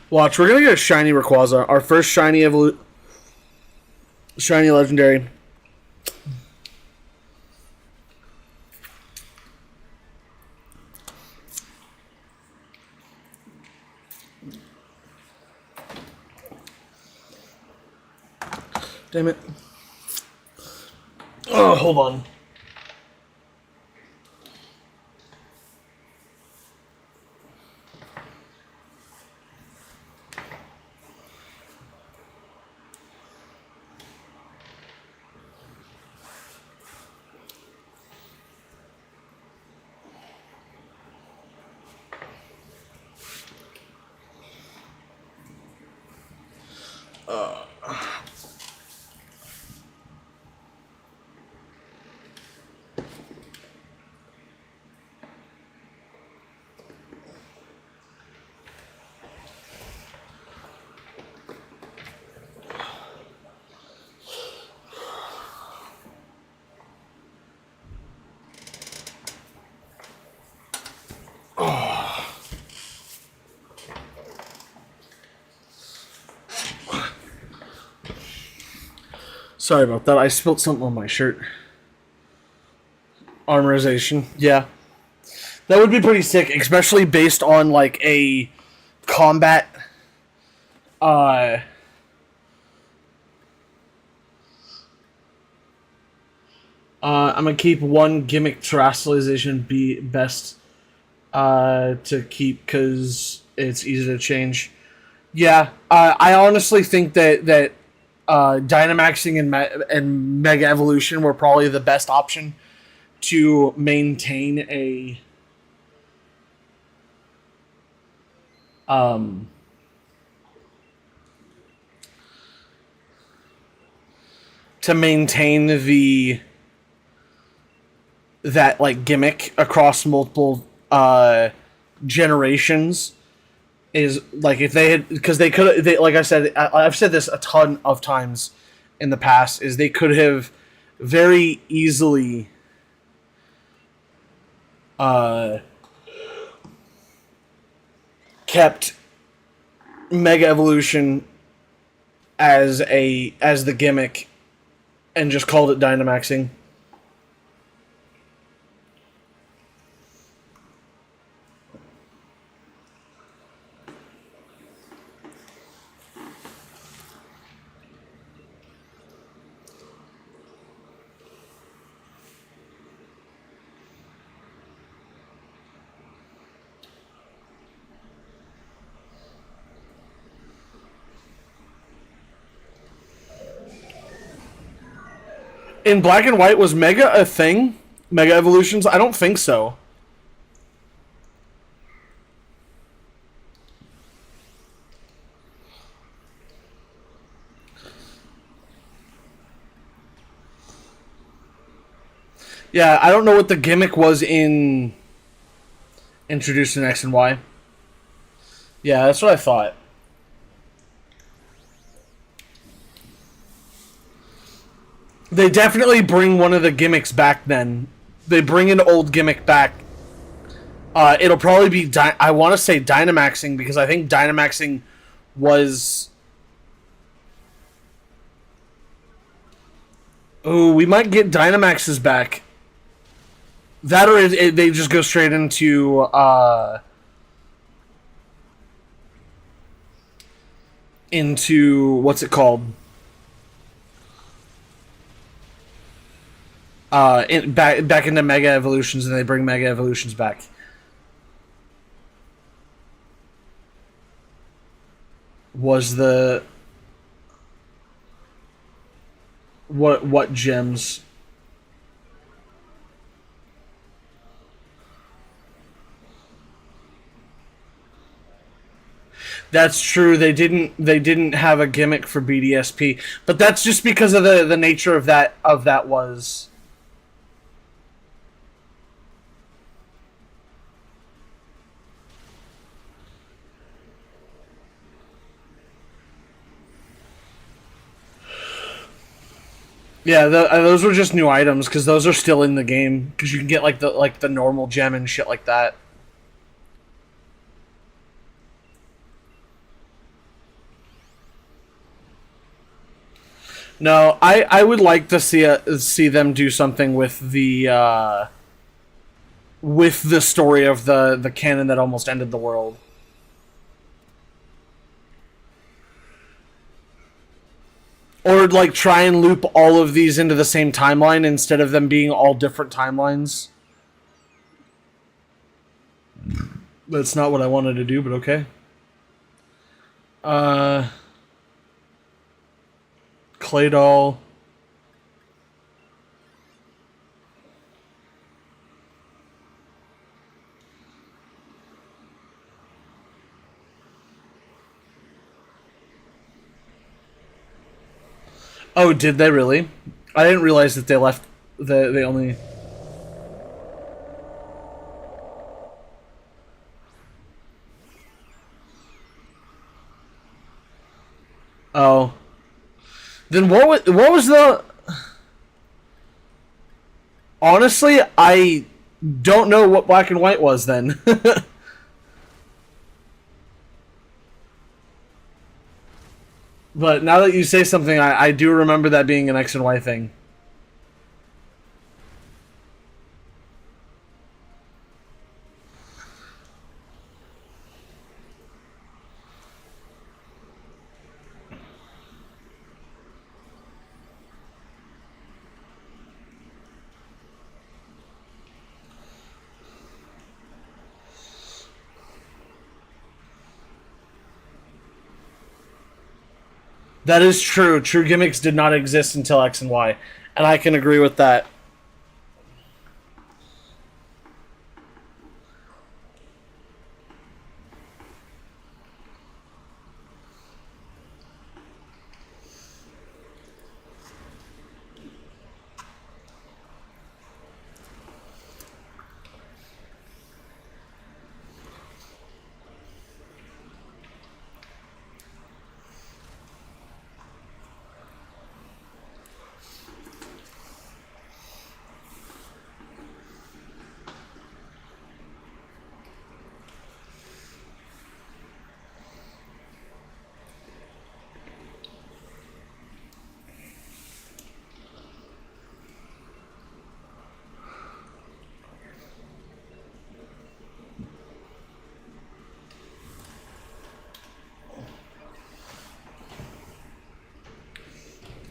Watch, we're gonna get a shiny Rayquaza, our first shiny legendary. Damn it. Oh, hold on. Sorry about that. I spilled something on my shirt. Armorization. Yeah. That would be pretty sick, especially based on like a combat uh I'm gonna keep one gimmick terrestrialization be best to keep because it's easy to change. Yeah, I honestly think that Dynamaxing and Mega Evolution were probably the best option to maintain a um, to maintain the that like gimmick across multiple generations is like if they had because they could they like I said I've said this a ton of times in the past is they could have very easily uh, kept Mega Evolution as the gimmick and just called it Dynamaxing. In Black and White, was Mega a thing? Mega Evolutions? I don't think so. Yeah, I don't know what the gimmick was in introducing X and Y. Yeah, that's what I thought. They definitely bring one of the gimmicks back then. They bring an old gimmick back. It'll probably be, I want to say Dynamaxing because I think Dynamaxing was. Oh, we might get Dynamaxes back. That or they just go straight into what's it called? Back into Mega Evolutions, and they bring Mega Evolutions back. Was the what gems? That's true. They didn't have a gimmick for BDSP, but that's just because of the nature of that was. Yeah, those were just new items because those are still in the game because you can get like the normal gem and shit like that. No, I would like to see them do something with the story of the canon that almost ended the world. Or like try and loop all of these into the same timeline instead of them being all different timelines. That's not what I wanted to do, but okay. Uh, Clay doll. Oh, did they really? I didn't realize that they left. They only. Oh, then what was the? Honestly, I don't know what black and white was then. But now that you say something, I do remember that being an X and Y thing. That is true. True gimmicks did not exist until X and Y, and I can agree with that.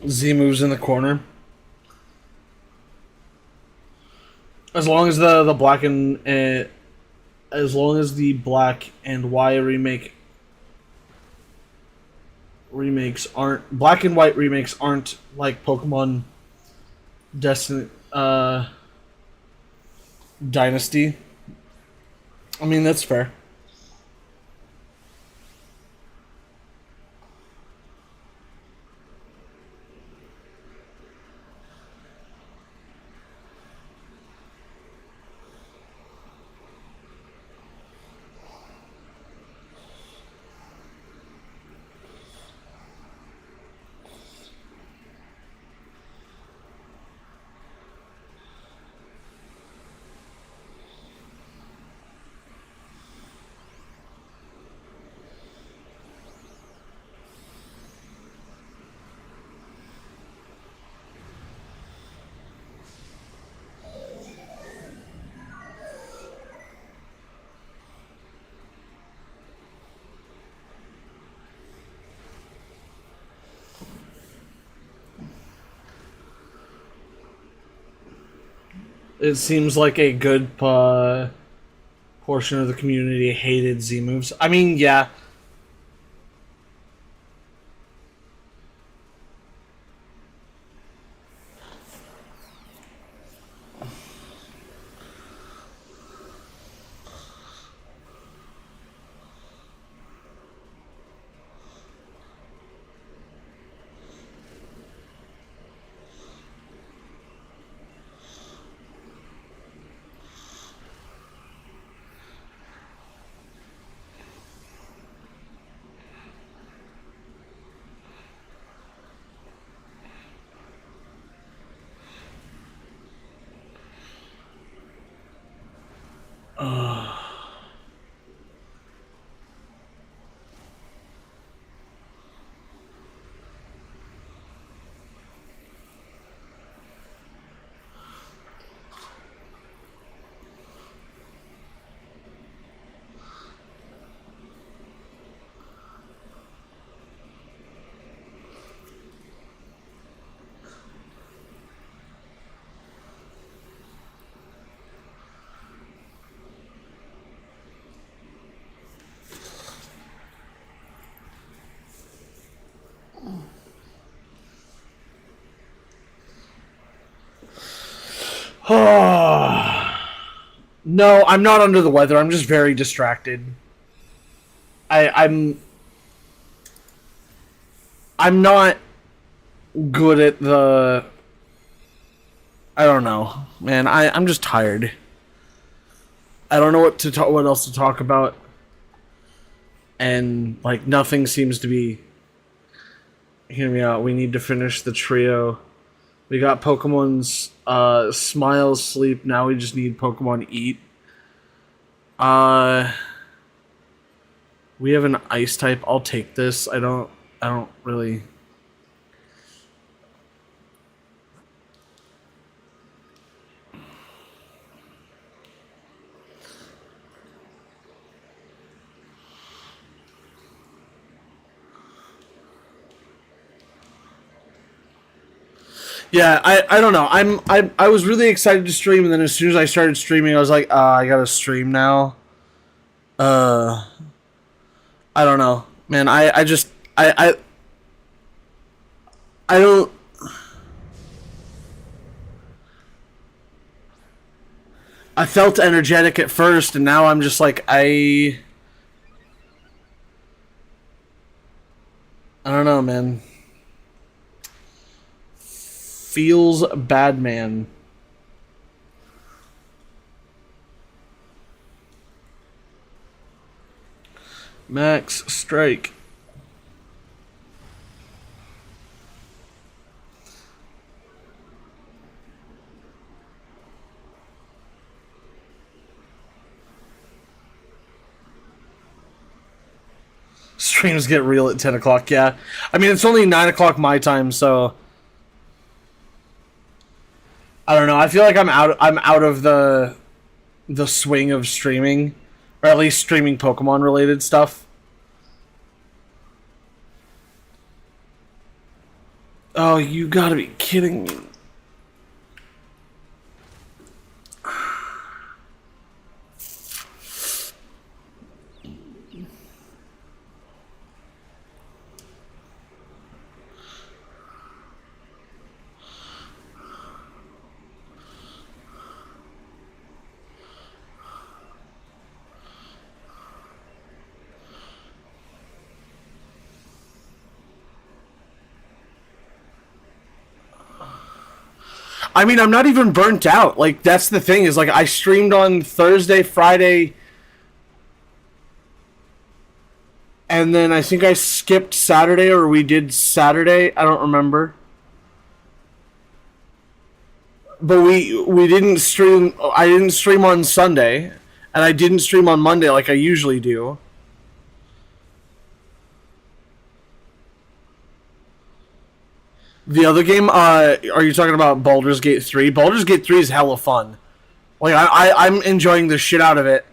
Z moves in the corner. As long as the black and as long as the black and Y remakes aren't black and white remakes aren't like Pokemon Destiny Dynasty. I mean that's fair. It seems like a good portion of the community hated Z moves. I mean, yeah, No, I'm not under the weather. I'm just very distracted. I'm not good at the. I don't know, man. I'm just tired. I don't know what else to talk about, and like nothing seems to be. Hear me out. We need to finish the trio. We got Pokemon's Smile, Sleep. Now we just need Pokemon Eat. We have an Ice type. I'll take this. I don't really. Yeah, I don't know. I was really excited to stream, and then as soon as I started streaming, I was like, I gotta stream now. Uh, I don't know, man. I just I don't. I felt energetic at first, and now I'm just like I don't know, man. Feels bad, man. Max Strike. Streams get real at 10 o'clock, yeah. I mean, it's only 9 o'clock my time, so. I don't know. I feel like I'm out of the swing of streaming, or at least streaming Pokemon related stuff. Oh, you gotta be kidding me. I mean, I'm not even burnt out. Like, that's the thing, is like I streamed on Thursday, Friday, and then I think I skipped Saturday, or we did Saturday. I don't remember. But we didn't stream. I didn't stream on Sunday, and I didn't stream on Monday like I usually do. The other game, are you talking about Baldur's Gate 3? Baldur's Gate 3 is hella fun. Like, I'm enjoying the shit out of it.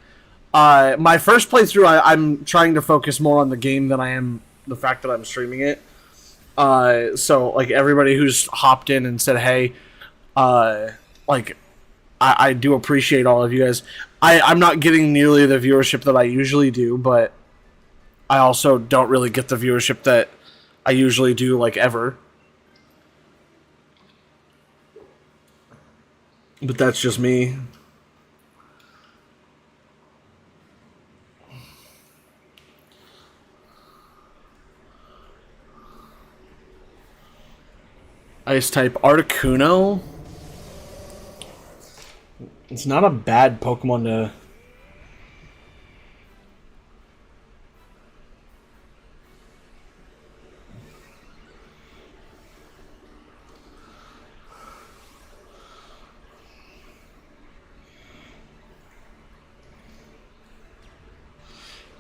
My first playthrough, I'm trying to focus more on the game than I am the fact that I'm streaming it. So, like, everybody who's hopped in and said, hey, like, I do appreciate all of you guys. I'm not getting nearly the viewership that I usually do, but I also don't really get the viewership that I usually do, like, ever. But that's just me. Ice type Articuno. It's not a bad Pokemon to.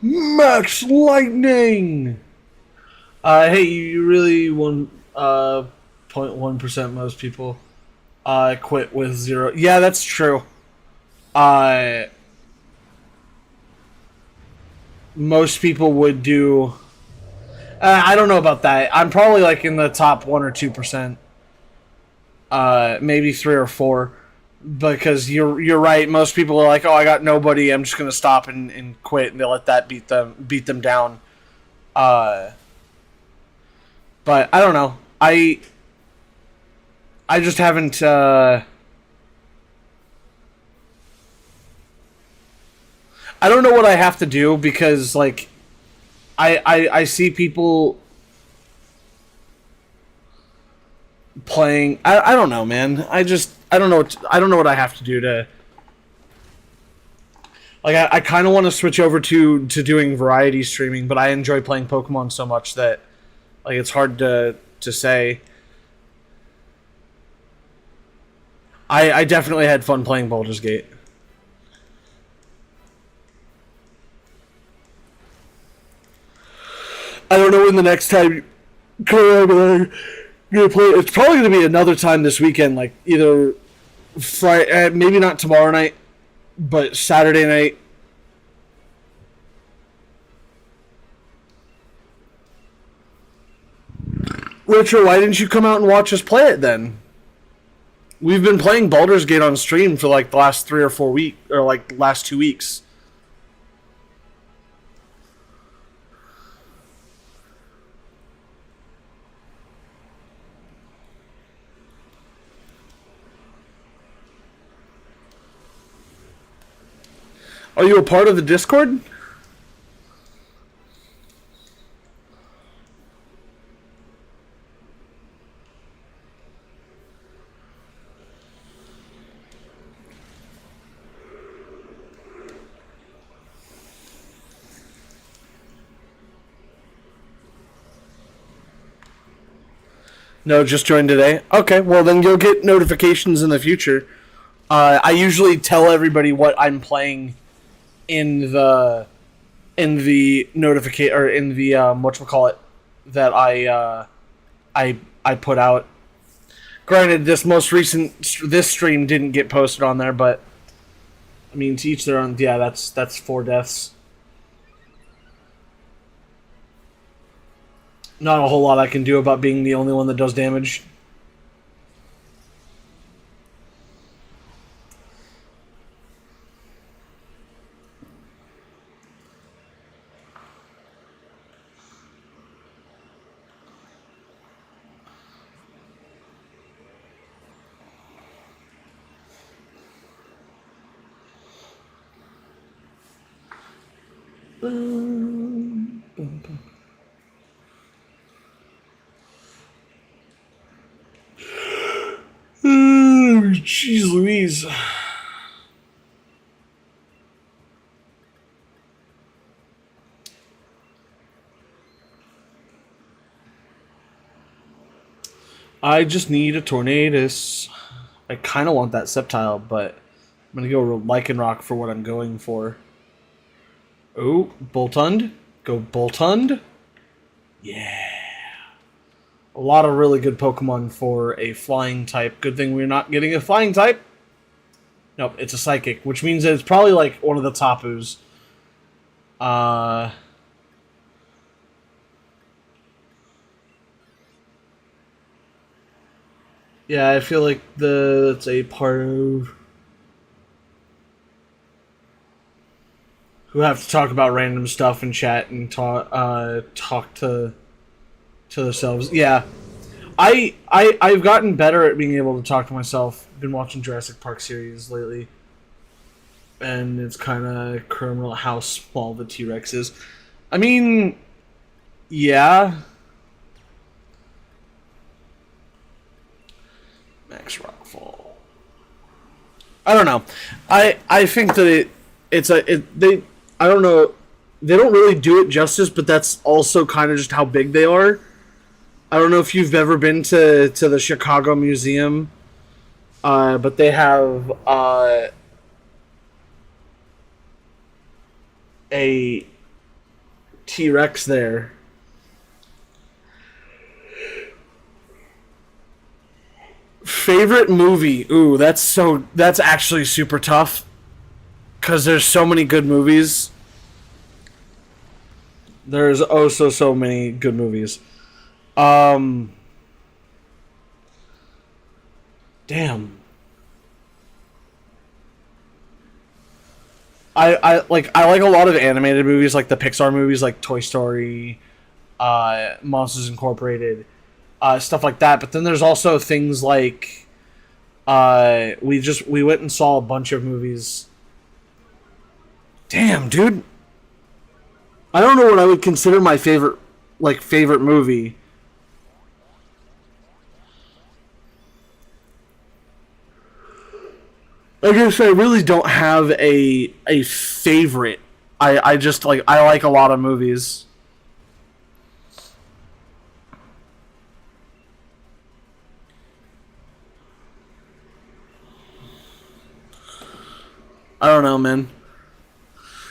Max Lightning! Hey, you really won 0.1% most people quit with zero. Yeah, that's true. Uh, Most people would do. I don't know about that. I'm probably like in the top 1 or 2%. Maybe 3 or 4. Because you're right. Most people are like, oh, I got nobody. I'm just gonna stop and quit, and they let that beat them down. Uh, but I don't know. I just haven't. I don't know what I have to do because like I see people playing. I don't know, man. I don't know I don't know what I have to do to like. I kind of want to switch over to doing variety streaming, but I enjoy playing Pokemon so much that like it's hard to say. I definitely had fun playing Baldur's Gate. I don't know when the next time come around, but I'm gonna play. It's probably gonna be another time this weekend, like either Friday, maybe not tomorrow night, but Saturday night. Richard, why didn't you come out and watch us play it then? We've been playing Baldur's Gate on stream for like the last 3 or 4 weeks, or like last 2 weeks. Are you a part of the Discord? No, just joined today. Okay, well then you'll get notifications in the future. I usually tell everybody what I'm playing in the notification or in the whatchamacallit that I put out. Granted, this stream didn't get posted on there, but I mean to each their own. Yeah, that's 4 deaths. Not a whole lot I can do about being the only one that does damage. Jeez Louise. I just need a Tornadus. I kind of want that Sceptile, but I'm going to go Lycanroc for what I'm going for. Oh, Boltund. Go Boltund. Yeah. A lot of really good Pokemon for a flying type. Good thing we're not getting a flying type. Nope, it's a Psychic, which means that it's probably like one of the Tapus. Yeah, I feel like that's a part of who have to talk about random stuff in chat and talk to themselves. Yeah, I've gotten better at being able to talk to myself. Been watching Jurassic Park series lately, and it's kind of criminal how small the T-Rex is. I mean, yeah. Max Rockfall. I don't know. I think that they I don't know, they don't really do it justice, but that's also kind of just how big they are. I don't know if you've ever been to the Chicago Museum, but they have a T-Rex there. Favorite movie? Ooh, that's actually super tough because there's so many good movies. There's oh so many good movies. Damn. I like a lot of animated movies, like the Pixar movies, like Toy Story, Monsters Incorporated, stuff like that. But then there's also things like we went and saw a bunch of movies. Damn, dude. I don't know what I would consider my favorite movie. I guess I really don't have a favorite. I just I like a lot of movies. I don't know, man.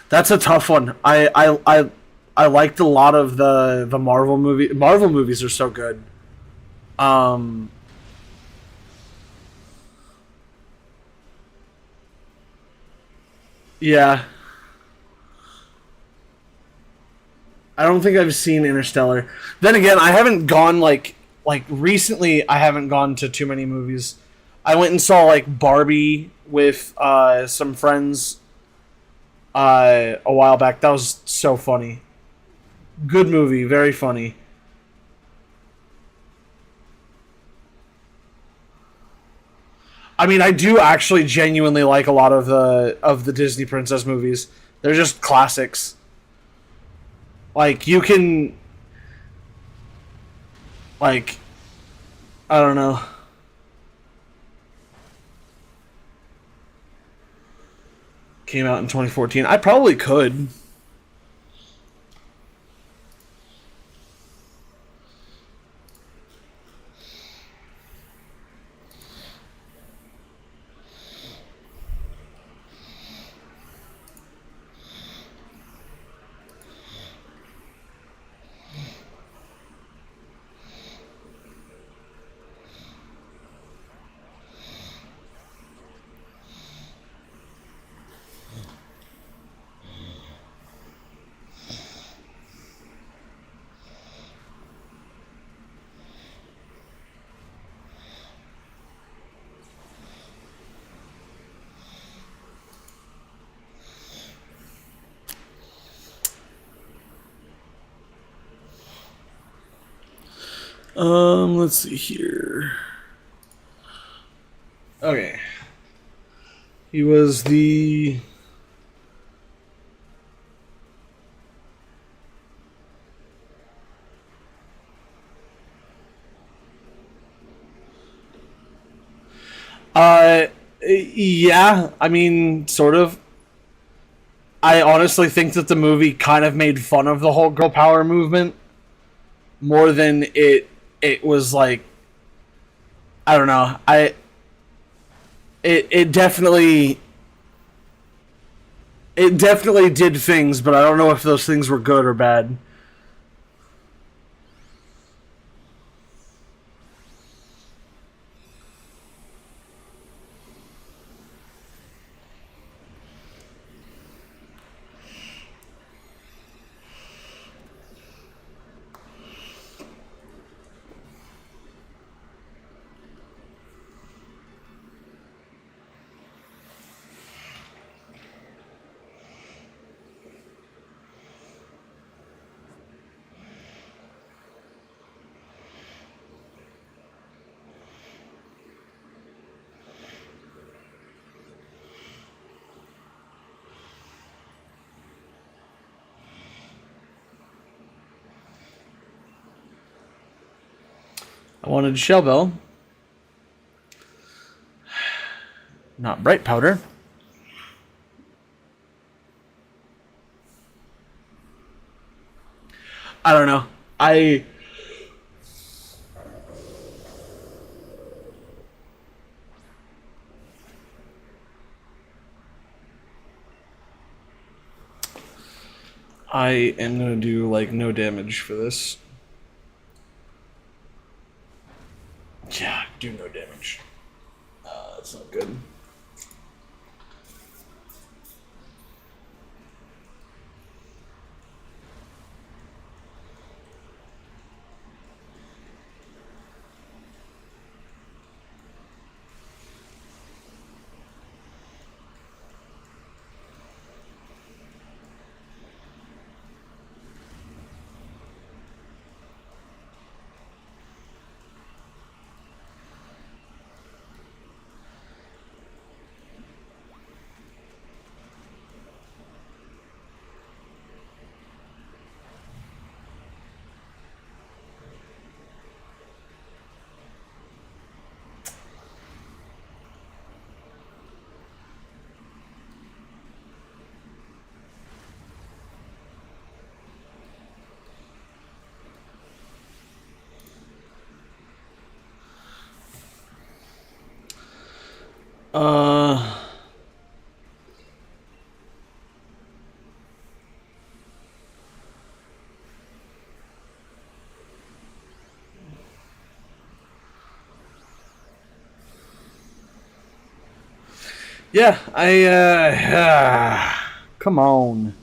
That's a tough one. I liked a lot of the Marvel movie. Marvel movies are so good. Um, yeah. I don't think I've seen Interstellar. Then again, I haven't gone like recently. I haven't gone to too many movies. I went and saw like Barbie with some friends a while back. That was so funny. Good movie, very funny. I mean, I do actually genuinely like a lot of the Disney princess movies. They're just classics. Like you can like I don't know. Came out in 2014. I probably could. Let's see here. Okay. He was the uh yeah, I mean sort of. I honestly think that the movie kind of made fun of the whole girl power movement more than it was like I don't know. It definitely it definitely did things, but I don't know if those things were good or bad. I wanted Shell Bell, not Bright Powder. I don't know. I am gonna do like no damage for this. Yeah, do no damage. That's not good. Uh, yeah, come on.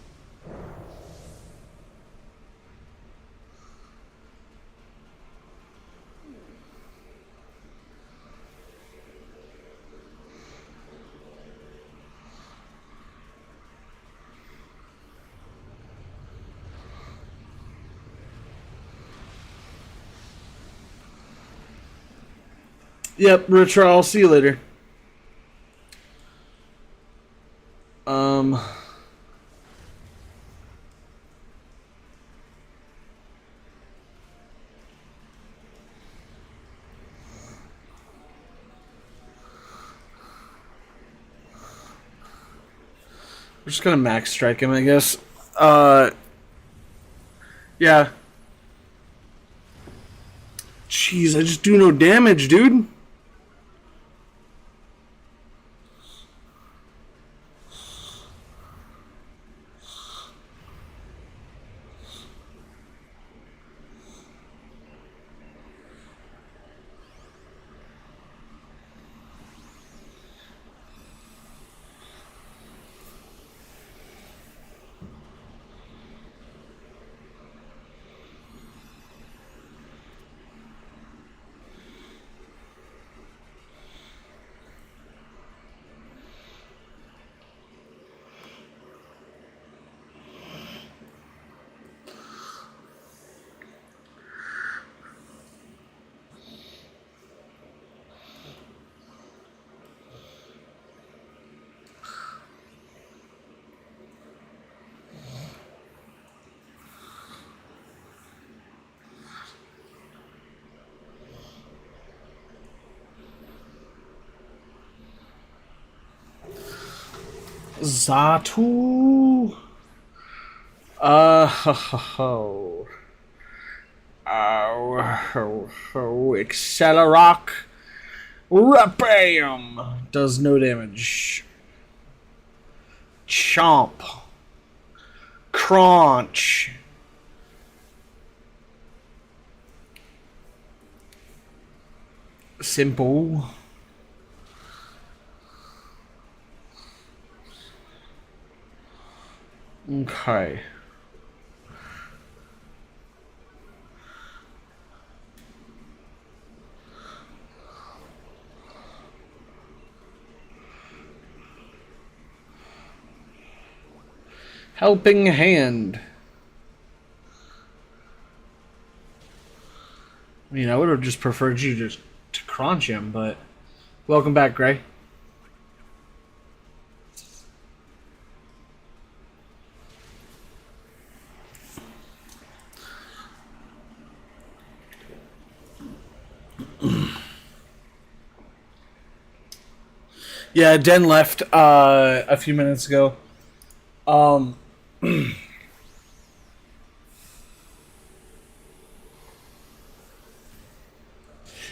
Yep, Retro, I'll see you later. Um, we're just gonna max strike him, I guess. Yeah. Jeez, I just do no damage, dude. Zatu. Ho, ho, ho. Accelerock. Bam! Does no damage. Chomp. Crunch. Simple. Okay. Helping hand. I mean, I would have just preferred you just to crunch him, but welcome back, Gray. Yeah, Den left a few minutes ago.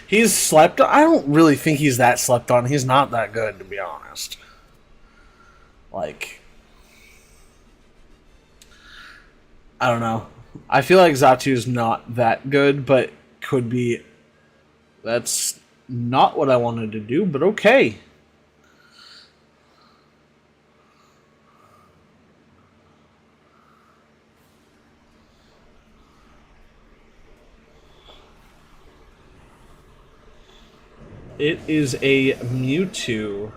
He's slept. I don't really think he's that slept on. He's not that good, to be honest. Like, I don't know. I feel like Zatu's not that good, but could be. That's not what I wanted to do, but okay. It is a Mewtwo.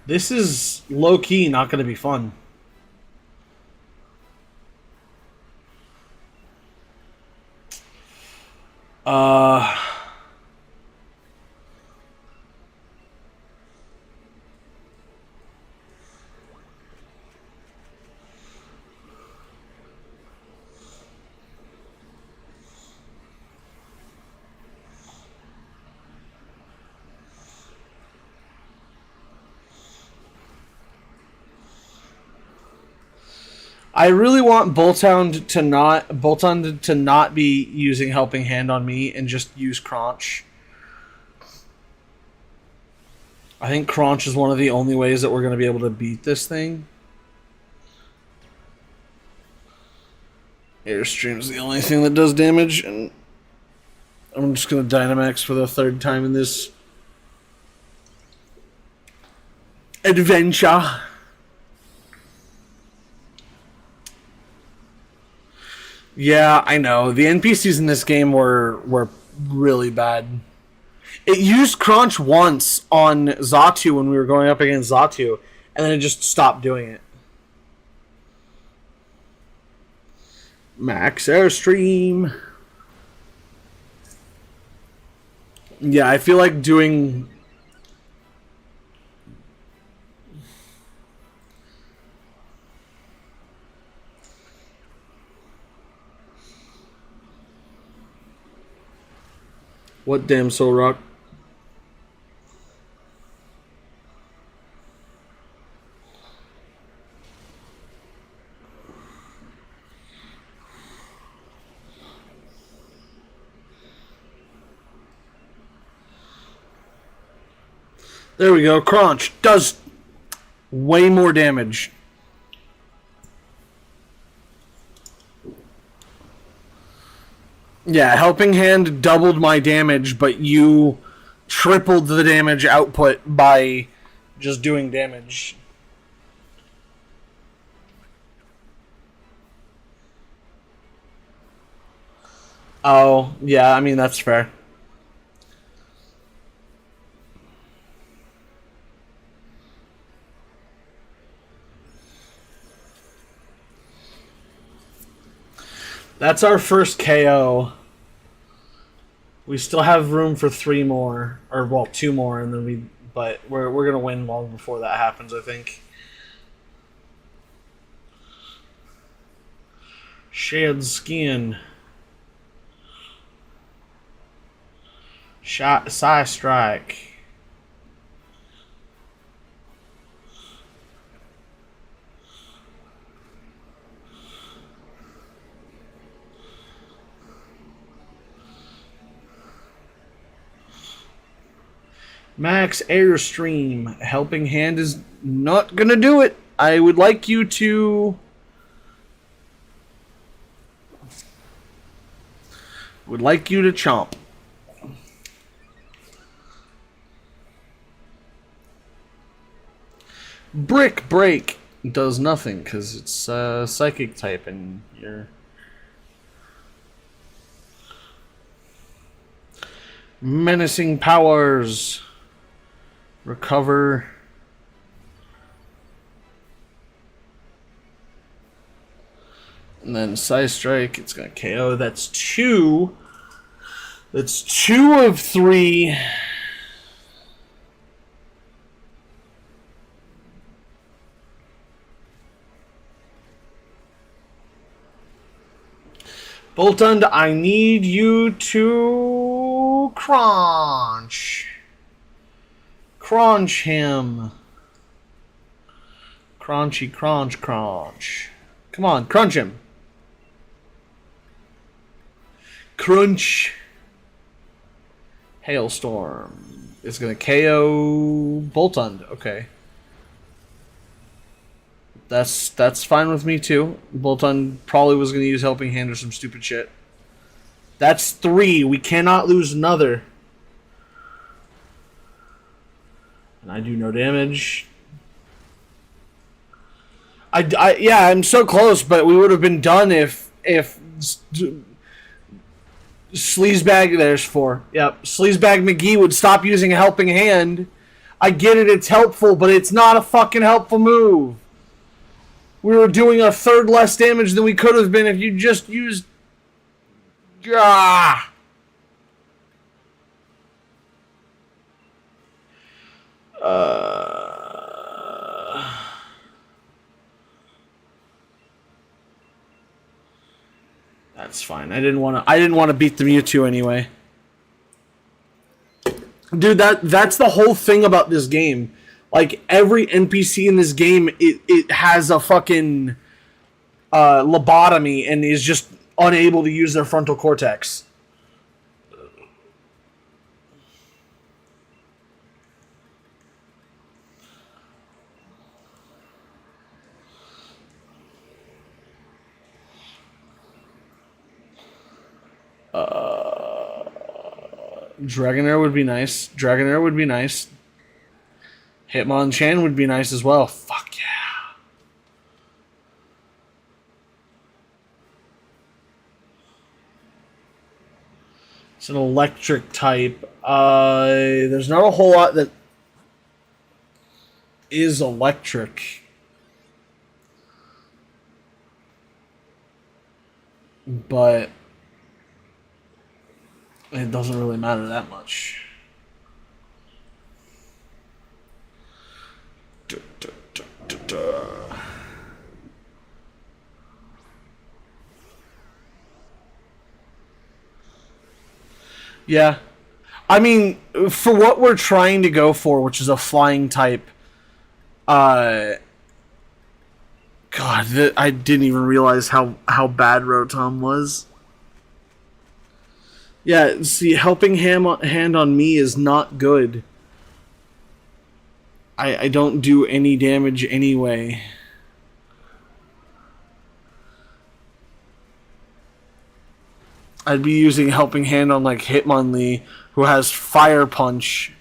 This is low-key not going to be fun. I really want Boltund to not be using Helping Hand on me and just use Crunch. I think Crunch is one of the only ways that we're going to be able to beat this thing. Airstream's the only thing that does damage, and I'm just going to Dynamax for the third time in this adventure. Yeah, I know. The NPCs in this game were really bad. It used Crunch once on Xatu when we were going up against Xatu, and then it just stopped doing it. Max Airstream. Yeah, I feel like doing... What damn Soul Rock? There we go. Crunch does way more damage. Yeah, Helping Hand doubled my damage, but you tripled the damage output by just doing damage. Oh, yeah, I mean, that's fair. That's our first KO. We still have room for 3 more, or well, 2 more, and then but we're gonna win long before that happens, I think. Shed Skin. Shot Psy Strike. Max Airstream. Helping Hand is not gonna do it. I would like you to... Would like you to chomp. Brick Break does nothing because it's psychic type and you're... Menacing Powers. Recover. And then Psy Strike, it's gonna KO. That's 2. That's 2 of 3. Boltund, I need you to crunch. Crunch him. Crunchy, crunch, crunch. Come on, crunch him. Crunch. Hailstorm. It's going to KO Boltund. Okay. That's fine with me too. Boltund probably was going to use Helping Hand or some stupid shit. That's 3. We cannot lose another. And I do no damage. Yeah, I'm so close, but we would have been done if Sleazebag, there's 4. Yep, Sleazebag McGee would stop using a Helping Hand. I get it, it's helpful, but it's not a fucking helpful move. We were doing a third less damage than we could have been if you just used... Ah! That's fine. I didn't want to beat the Mewtwo anyway. Dude, that's the whole thing about this game. Like, every NPC in this game, it has a fucking lobotomy and is just unable to use their frontal cortex. Dragonair would be nice. Dragonair would be nice. Hitmonchan would be nice as well. Fuck yeah. It's an electric type. There's not a whole lot that is electric. But it doesn't really matter that much. Yeah. I mean, for what we're trying to go for, which is a flying type, God, I didn't even realize how bad Rotom was. Yeah, see, helping hand on me is not good. I don't do any damage anyway. I'd be using helping hand on like Hitmonlee, who has Fire Punch.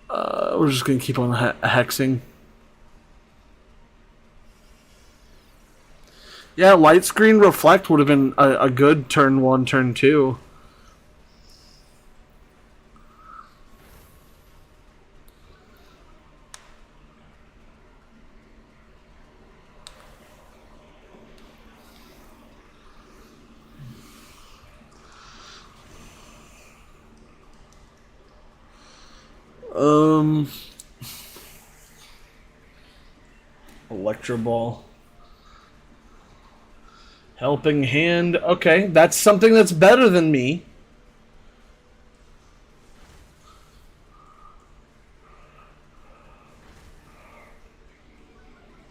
We're just gonna keep on hexing. Yeah, Light Screen Reflect would have been a good turn 1, turn 2. Electro Ball. Helping Hand. Okay, that's something that's better than me.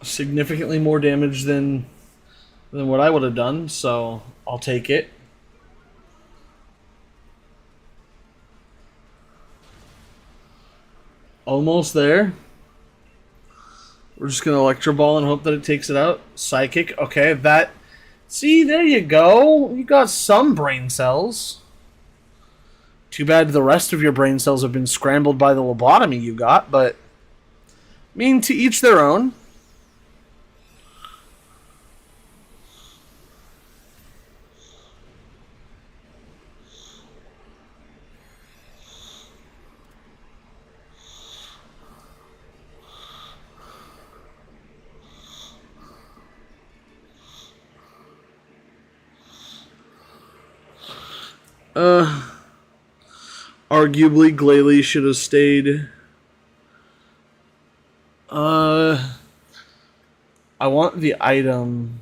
Significantly more damage than what I would have done, so I'll take it. Almost there. We're just gonna Electro Ball and hope that it takes it out. Psychic. Okay, that. See, there you go. You got some brain cells. Too bad the rest of your brain cells have been scrambled by the lobotomy you got, but I mean, to each their own. Arguably, Glalie should have stayed. I want the item.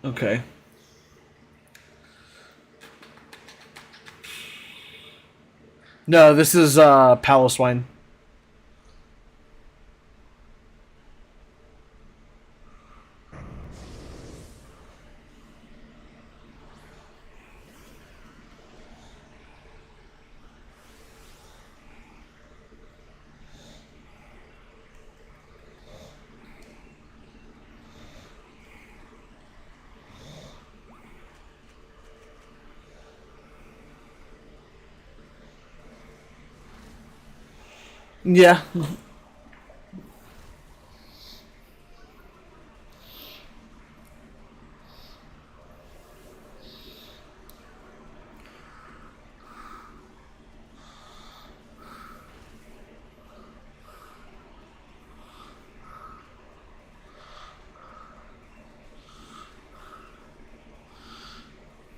Okay. No, this is Paloswine. Yeah.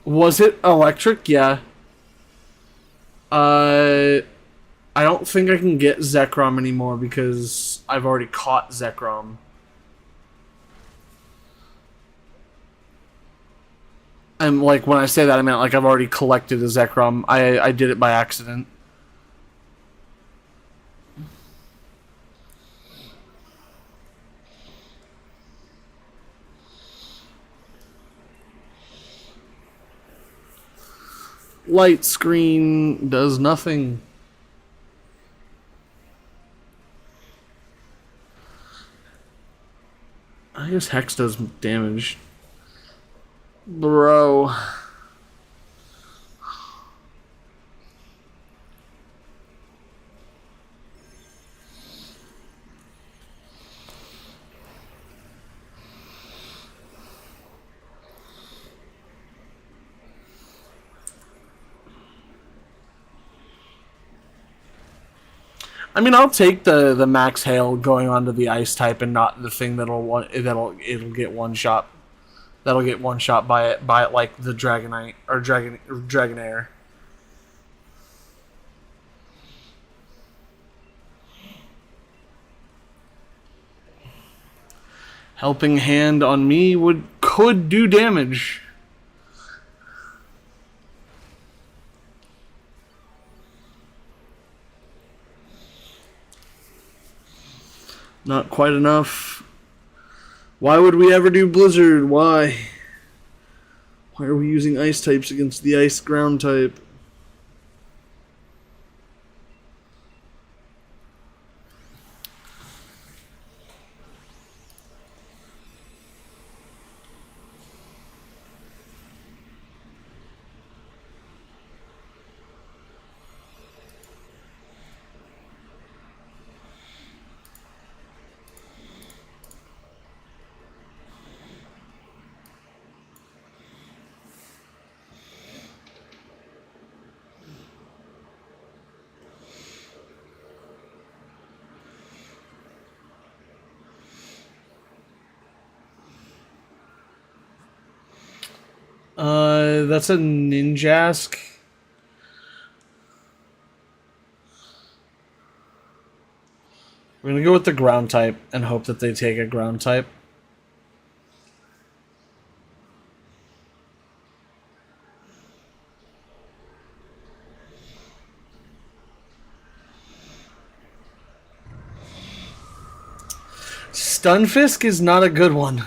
Was it electric? Yeah. I don't think I can get Zekrom anymore because I've already caught Zekrom. And like when I say that, I meant like I've already collected a Zekrom. I did it by accident. light screen does nothing. I guess Hex does damage. Bro. I mean, I'll take the max hail going onto the ice type and not the thing it'll get one shot. That'll get one shot by it like the Dragonite or Dragonair. Helping Hand on me could do damage. Not quite enough. Why would we ever do Blizzard? Why? Why are we using ice types against the ice ground type? That's a Ninjask. We're gonna go with the ground type and hope that they take a ground type. Stunfisk is not a good one.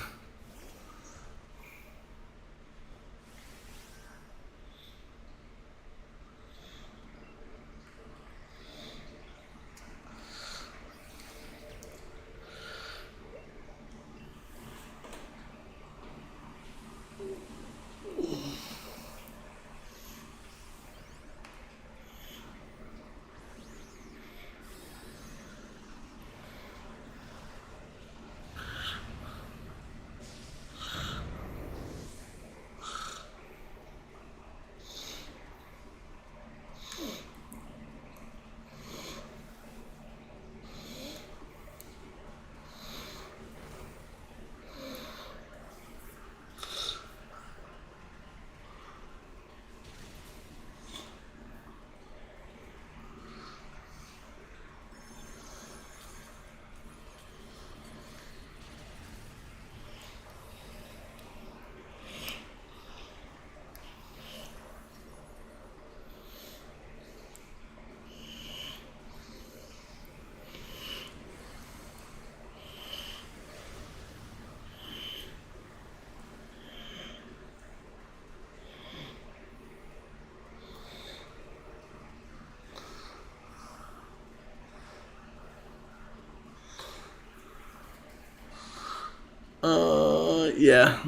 Yeah.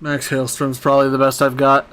Max Hailstorm's probably the best I've got.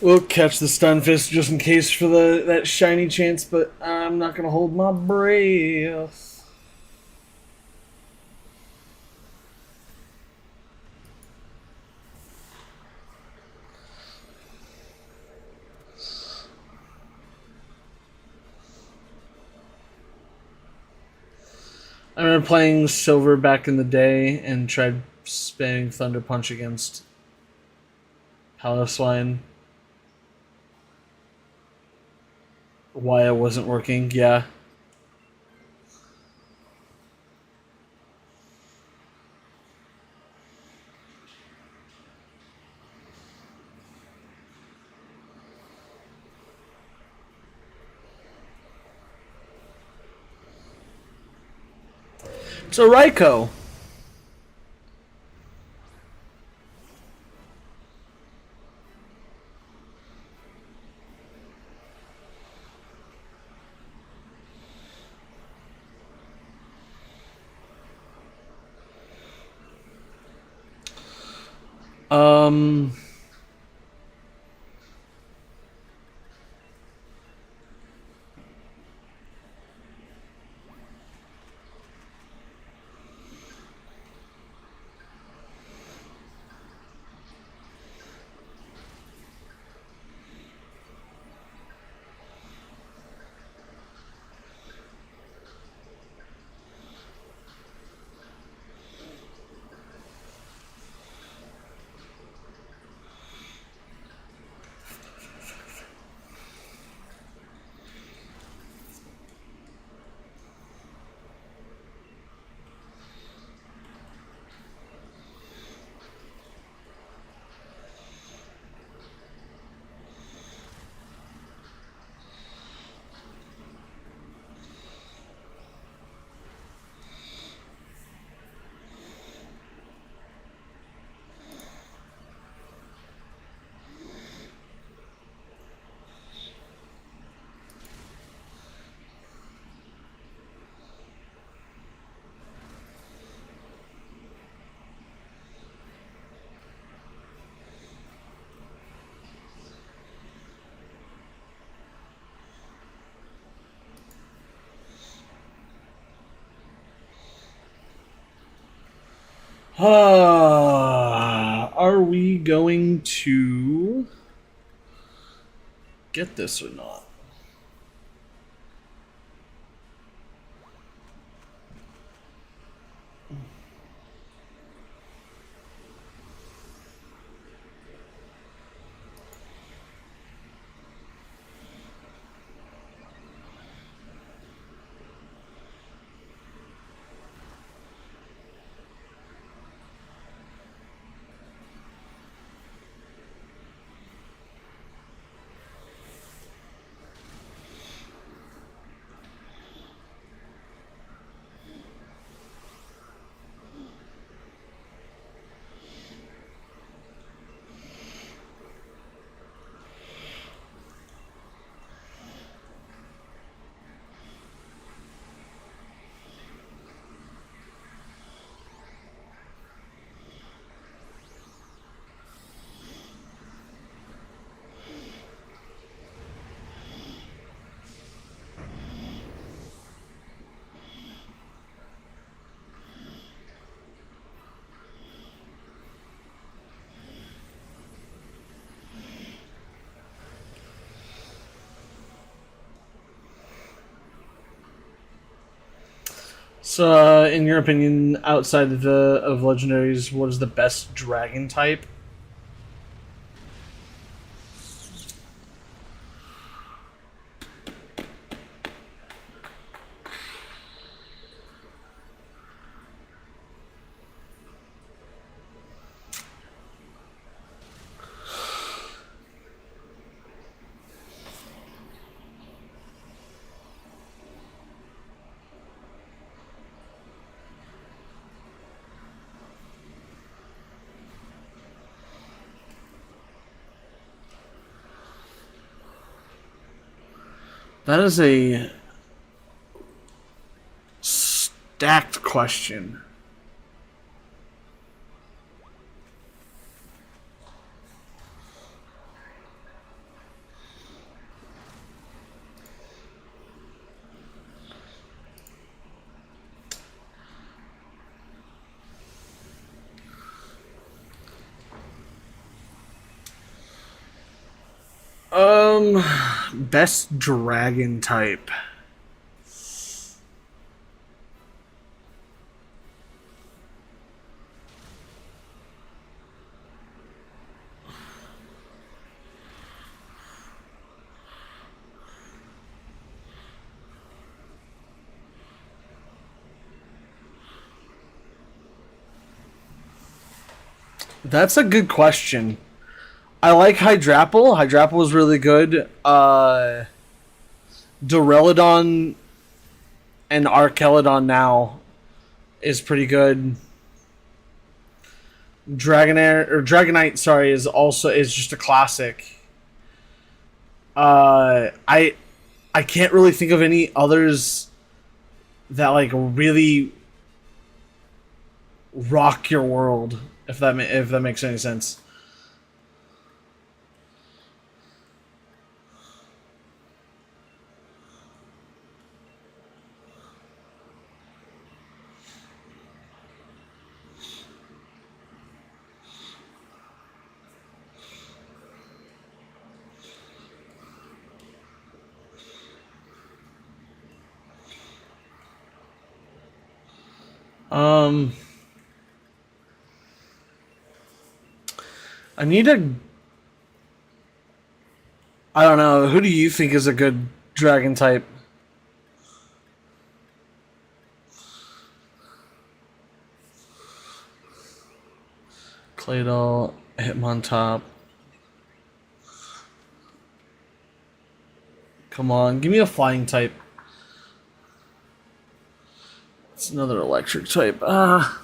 We'll catch the Stunfisk just in case for that shiny chance, but I'm not gonna hold my breath. I remember playing Silver back in the day and tried spamming Thunder Punch against Paloswine. Why it wasn't working, yeah. So Raikou. Um, are we going to get this or not? So, in your opinion, outside of legendaries, what is the best dragon type? That is a stacked question. Best dragon type. That's a good question. I like Hydrapple. Hydrapple is really good. Duraludon and Archelodon now is pretty good. Dragonite, sorry, is just a classic. I can't really think of any others that like really rock your world, if that makes any sense. Um, I need a. I don't know. Who do you think is a good dragon type? Claydol, Hitmontop. Come on, give me a flying type. It's another electric type. I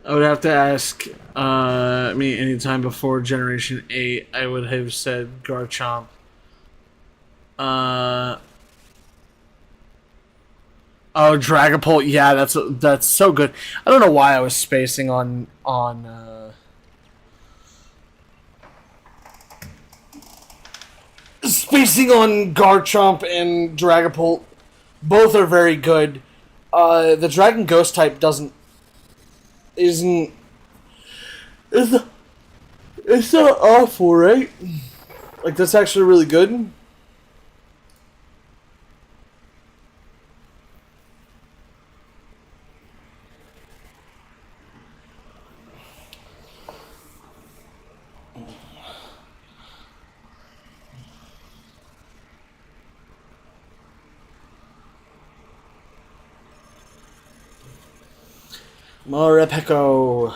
would have to ask me anytime before Generation 8, I would have said Garchomp. Uh, oh, Dragapult, yeah, that's so good. I don't know why I was spacing on spacing on Garchomp and Dragapult. Both are very good. The Dragon Ghost type isn't it's it's not awful, right? Like that's actually really good. Morepeko.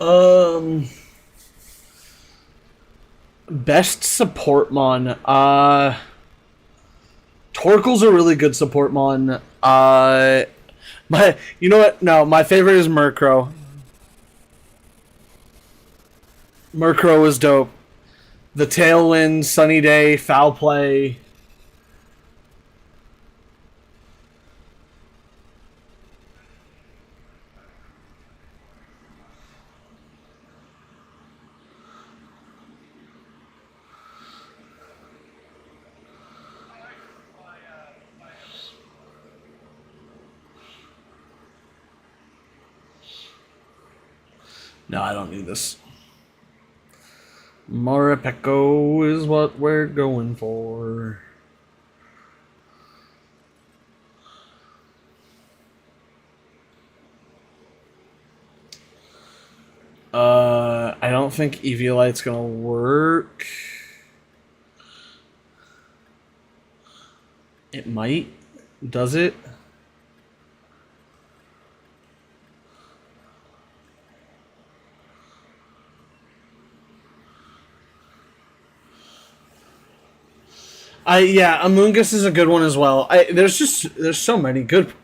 Um, Best support mon. Torkoal's a really good support mon. You know what? No, my favorite is Murkrow. Murkrow is dope. The Tailwind, Sunny Day, Foul Play. No, I don't need this. Moripeko is what we're going for. I don't think Eviolite's gonna work. It might. Does it? Yeah, Amoonguss is a good one as well. There's so many good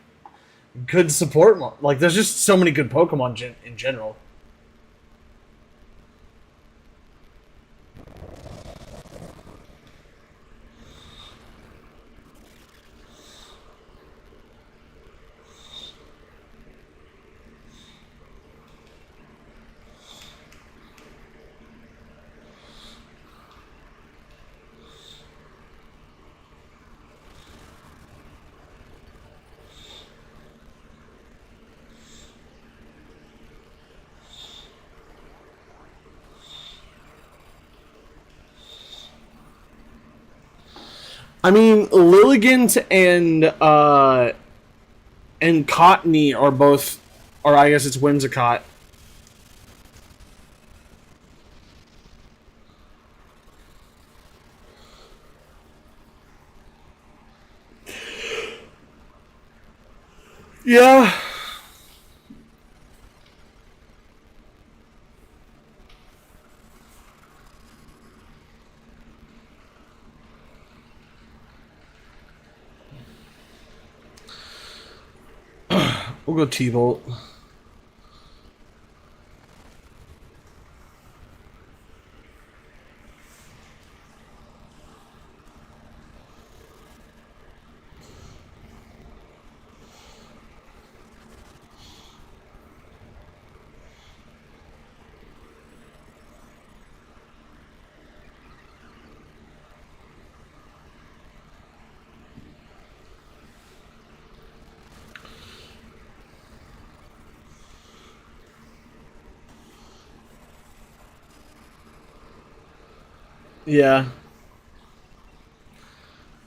support like there's just so many good Pokemon in general. I mean, Lilligant and Cottony are both, or I guess it's Whimsicott. Yeah. We'll go T-Bolt. Yeah.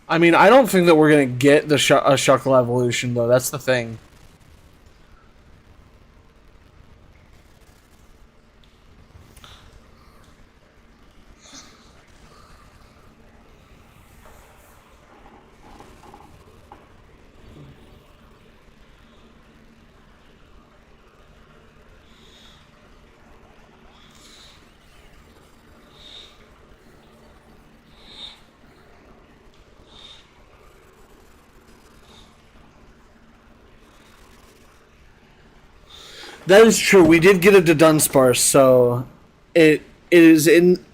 I mean, I don't think that we're gonna get the a Shuckle evolution though. That's the thing. That is true. We did get a Dunsparce, so it is in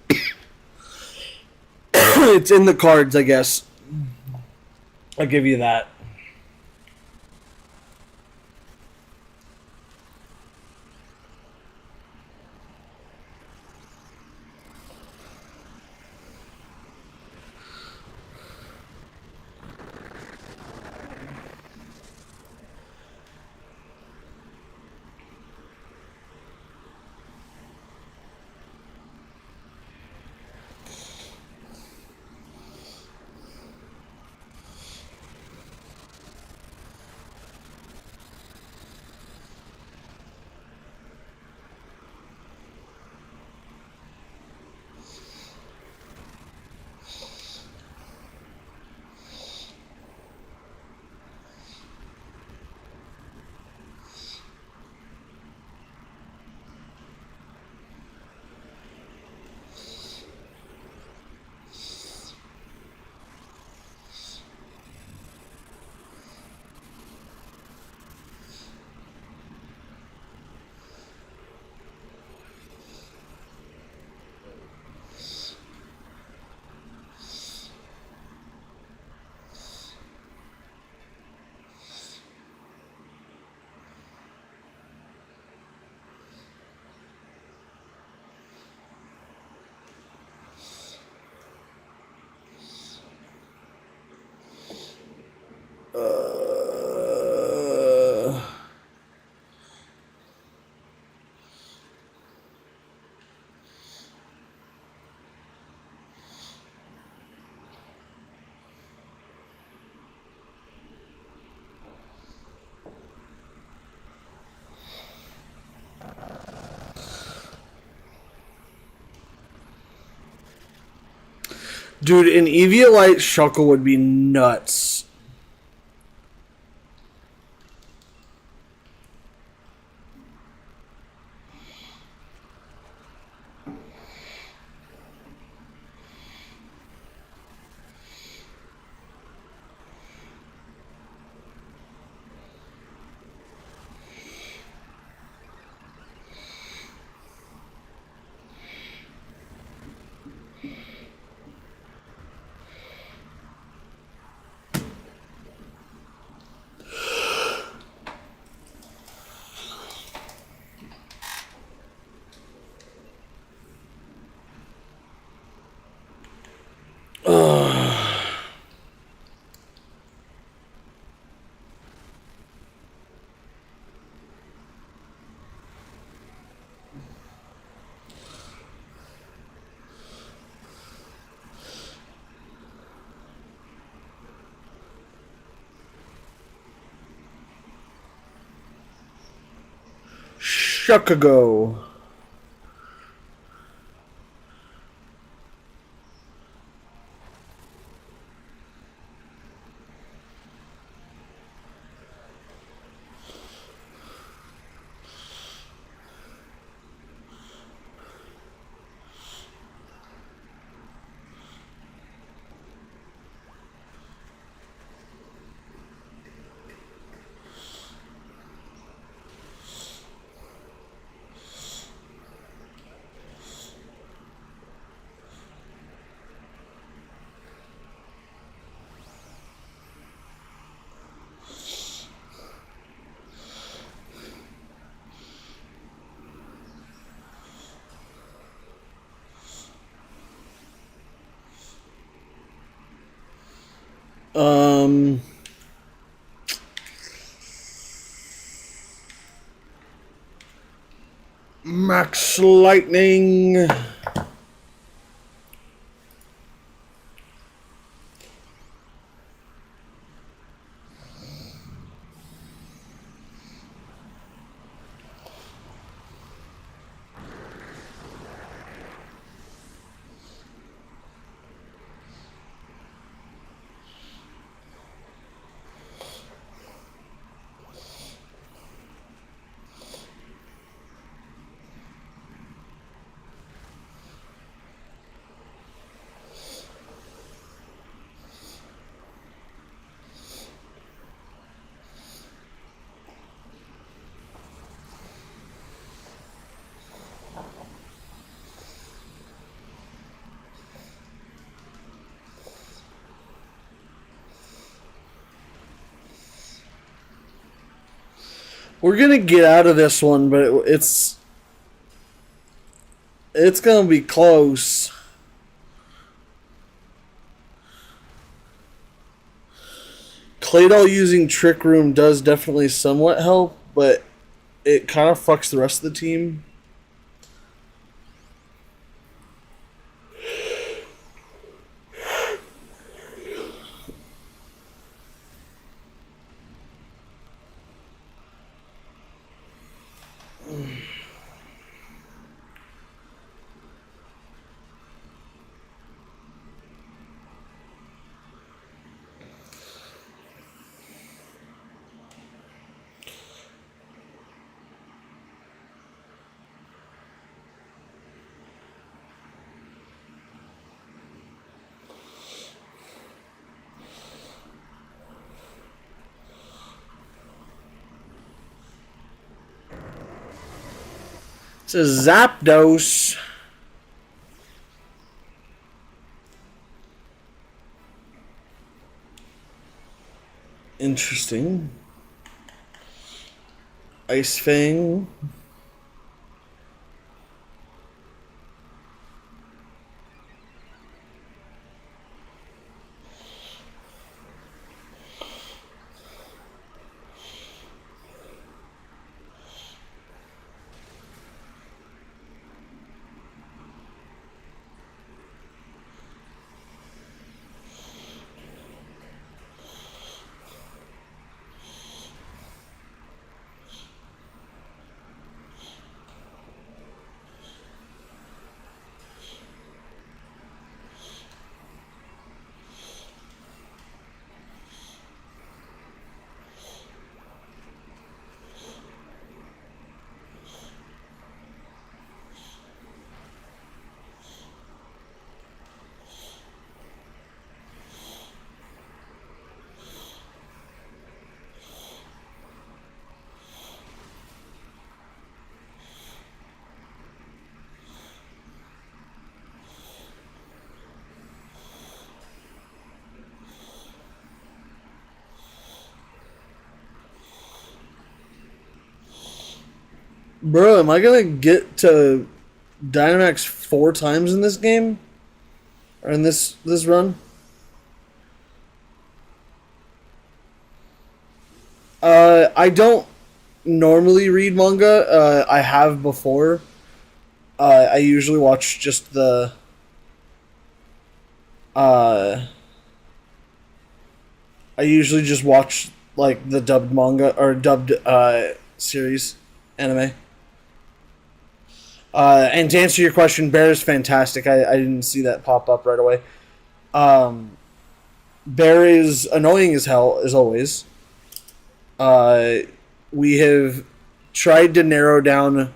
it's in the cards, I guess. I'll give you that. Dude, an Eviolite Shuckle would be nuts. Shuckago. Max Lightning. We're gonna get out of this one, but it's gonna be close. Claydol using Trick Room does definitely somewhat help, but it kind of fucks the rest of the team. It's a Zapdos. Interesting. Ice Fang. Bro, am I gonna get to Dynamax 4 times in this game? Or in this run? I don't normally read manga. I have before. I usually watch just the uh I usually just watch like the dubbed manga or dubbed series anime. And to answer your question, Bear is fantastic. I didn't see that pop up right away. Um, Bear is annoying as hell as always. Uh, we have tried to narrow down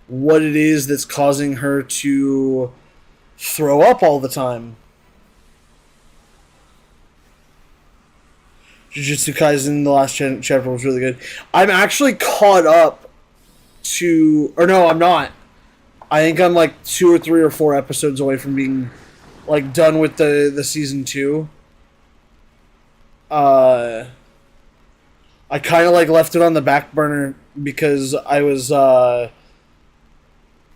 what it is that's causing her to throw up all the time. Jujutsu Kaisen, the last chapter was really good. I'm actually caught up to, or no, I'm not. I think I'm like 2 or 3 or 4 episodes away from being like done with the season 2. Uh, I kind of like left it on the back burner because I was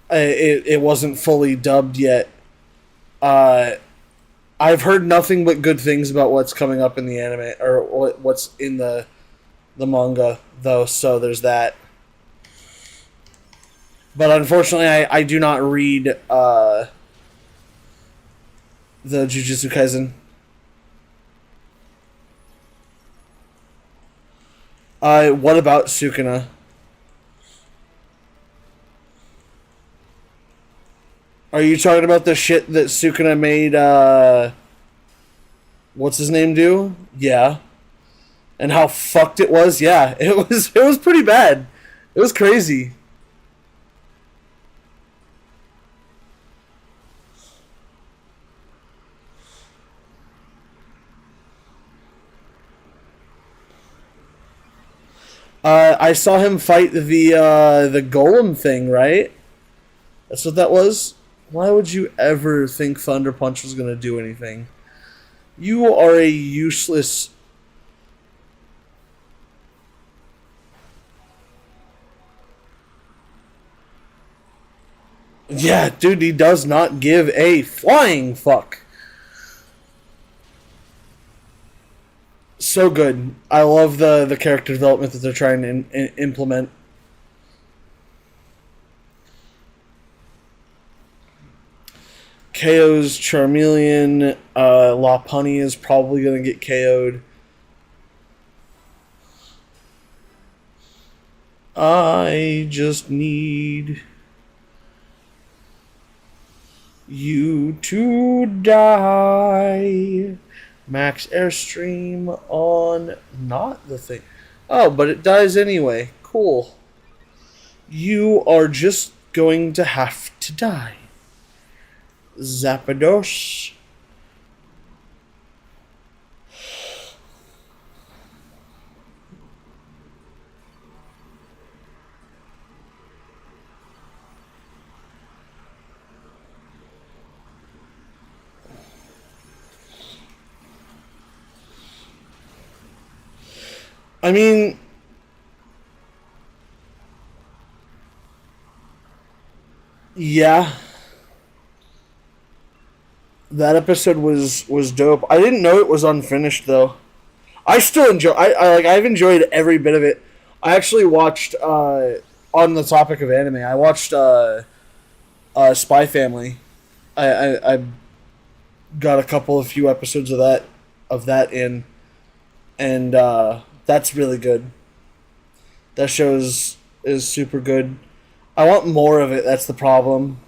it wasn't fully dubbed yet. Uh, I've heard nothing but good things about what's coming up in the anime or what's in the manga though. So there's that. But unfortunately, I do not read the Jujutsu Kaisen. What about Sukuna? Are you talking about the shit that Sukuna made, what's his name do? Yeah. And how fucked it was? Yeah, it was pretty bad. It was crazy. I saw him fight the golem thing, right? That's what that was. Why would you ever think Thunder Punch was gonna do anything? You are a useless. Yeah, dude, he does not give a flying fuck. So good. I love the character development that they're trying to implement. KO's Charmeleon. Lopunny is probably going to get KO'd. I just need you to die. Max Airstream on not the thing. Oh, but it dies anyway. Cool. You are just going to have to die. Zapdos. I mean, yeah, that episode was dope. I didn't know it was unfinished though. I still enjoy. I've enjoyed every bit of it. I actually watched on the topic of anime. I watched Spy Family. I got a few episodes of that in, and that's really good. That show is super good. I want more of it. That's the problem.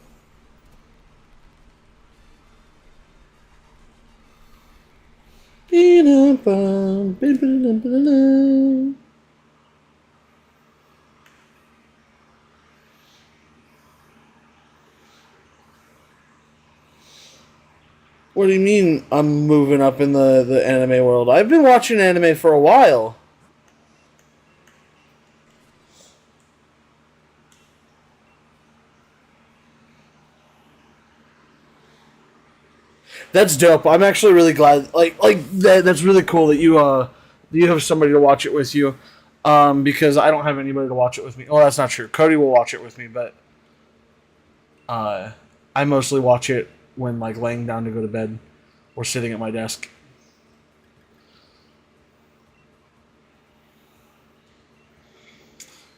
What do you mean I'm moving up in the anime world? I've been watching anime for a while. That's dope. I'm actually really glad. Like that's really cool that you have somebody to watch it with you. because I don't have anybody to watch it with me. Well, that's not true. Cody will watch it with me, but uh, I mostly watch it when like laying down to go to bed or sitting at my desk.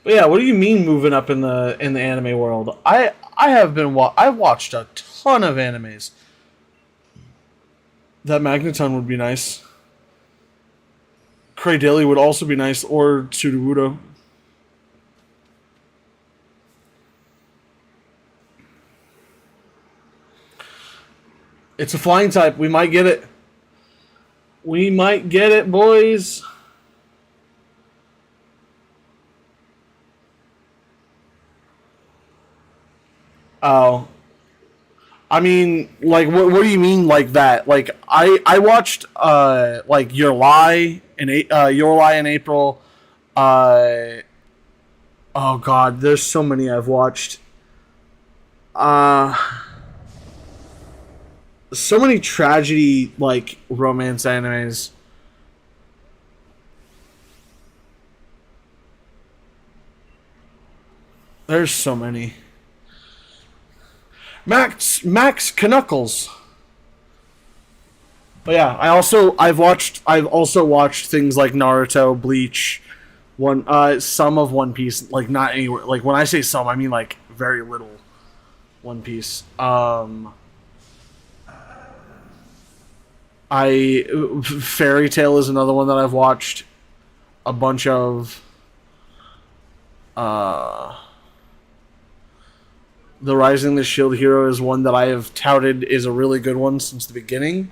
But yeah, what do you mean moving up in the anime world? I've watched a ton of animes. That Magneton would be nice. Cray Daily would also be nice, or Sudowoodo. It's a flying type. We might get it. We might get it, boys. Oh, I mean, like, what do you mean like that? Like, I watched like Your Lie in April. Uh, oh God, there's so many I've watched. Uh, so many tragedy like romance animes. There's so many. Max Knuckles. But yeah, I've also watched things like Naruto, Bleach, some of One Piece, like not anywhere like when I say some, I mean like very little One Piece. I Fairy Tail is another one that I've watched a bunch of. Uh The Rising the Shield Hero is one that I have touted is a really good one since the beginning.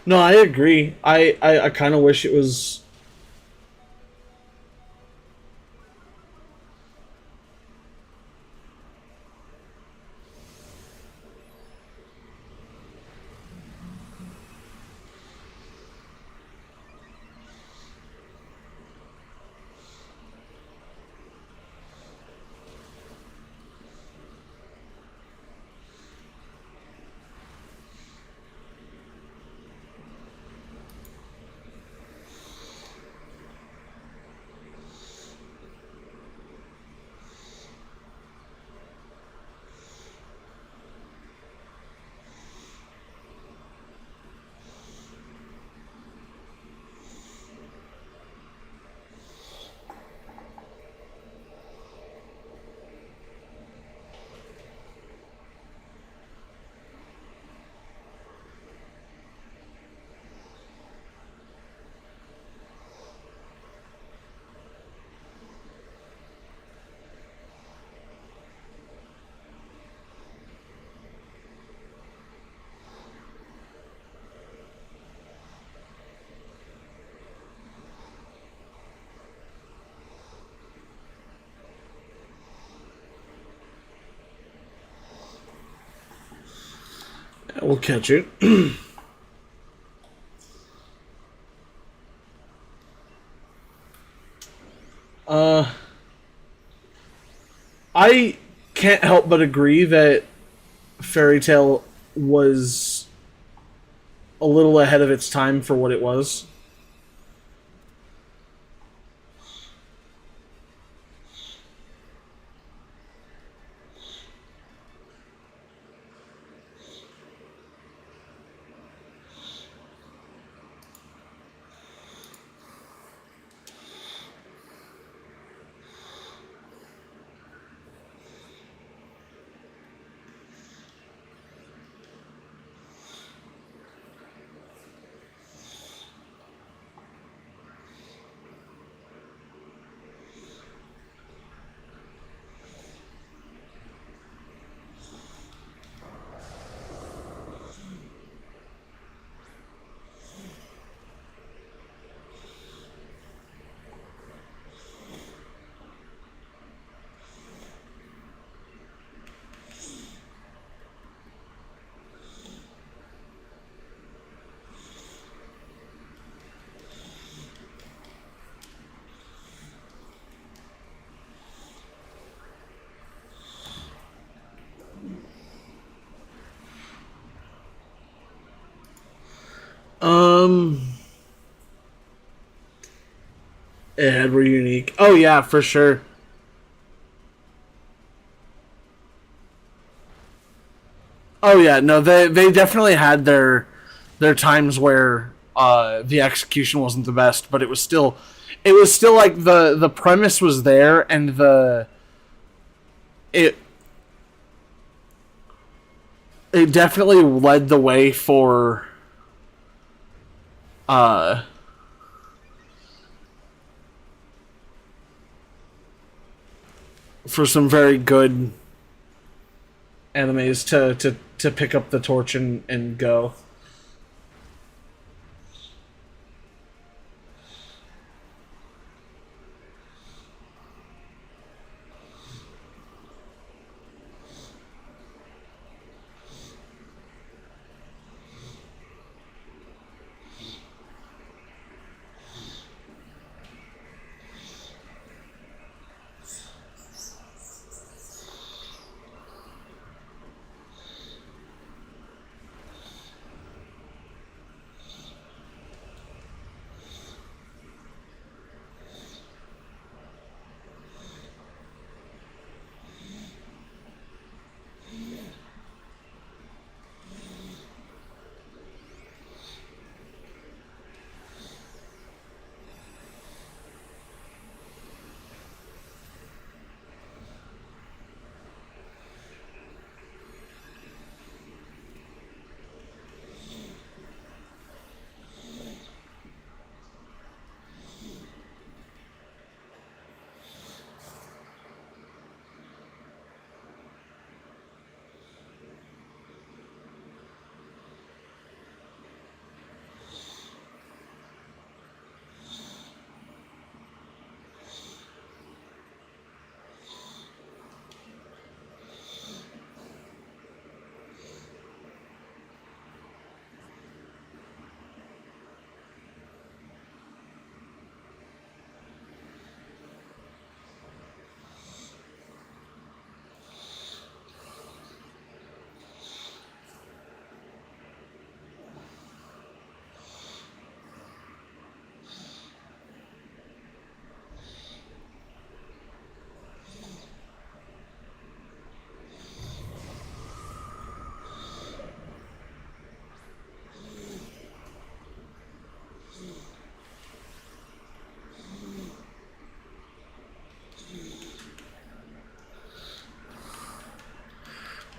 No, I agree. I kind of wish it was. We'll catch it. uh, I can't help but agree that Fairy Tale was a little ahead of its time for what it was. it were unique. Oh yeah, for sure. Oh yeah, no, they definitely had their times where the execution wasn't the best, but it was still like the premise was there, and it it definitely led the way uh for some very good animes to pick up the torch and go.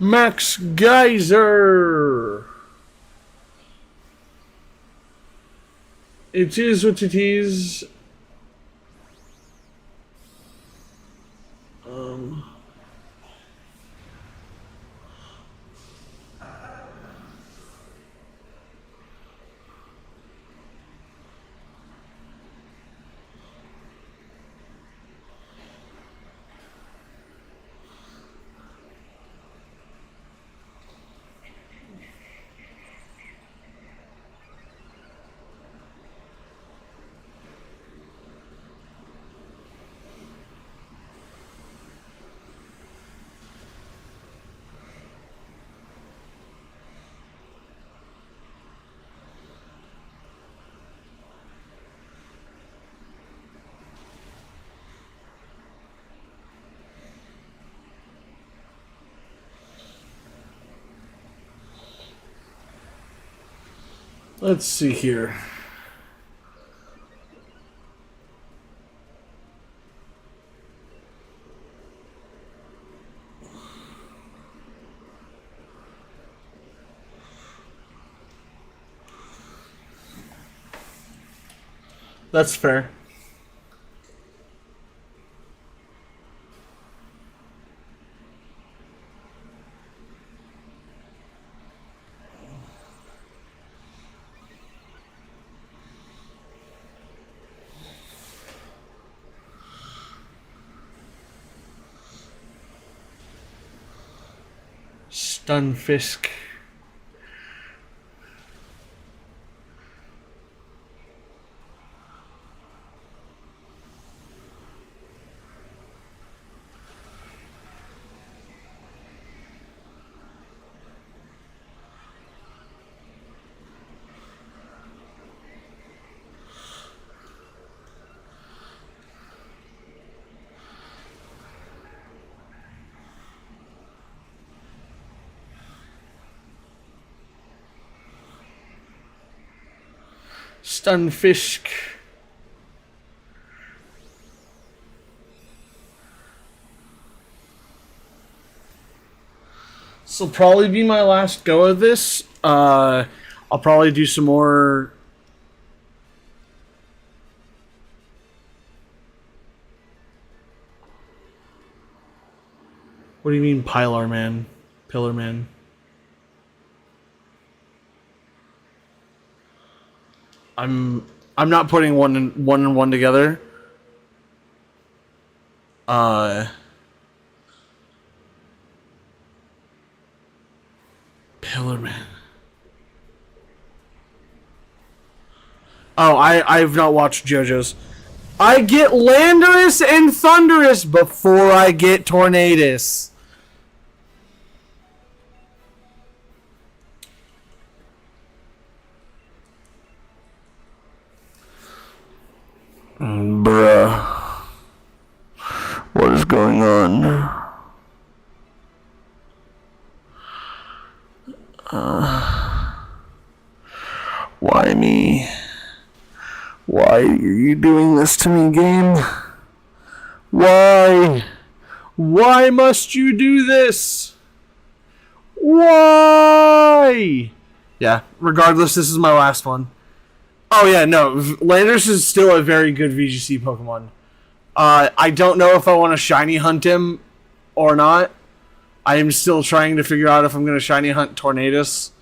Max Geyser. It is what it is. Let's see here. That's fair. Stunfisk. Stunfisk. This will probably be my last go of this. I'll probably do some more. What do you mean, Pilar Man? Pillar Man? I'm not putting one and one together. Pillar Man. Oh, I've not watched JoJo's. I get Landorus and Thunderous before I get Tornadus. Bruh. What is going on? Why me? Why are you doing this to me, game? Why? Why must you do this? Why? Yeah, regardless, this is my last one. Oh yeah, no, Landorus is still a very good VGC Pokemon. I don't know if I want to shiny hunt him or not. I am still trying to figure out if I'm going to shiny hunt Tornadus.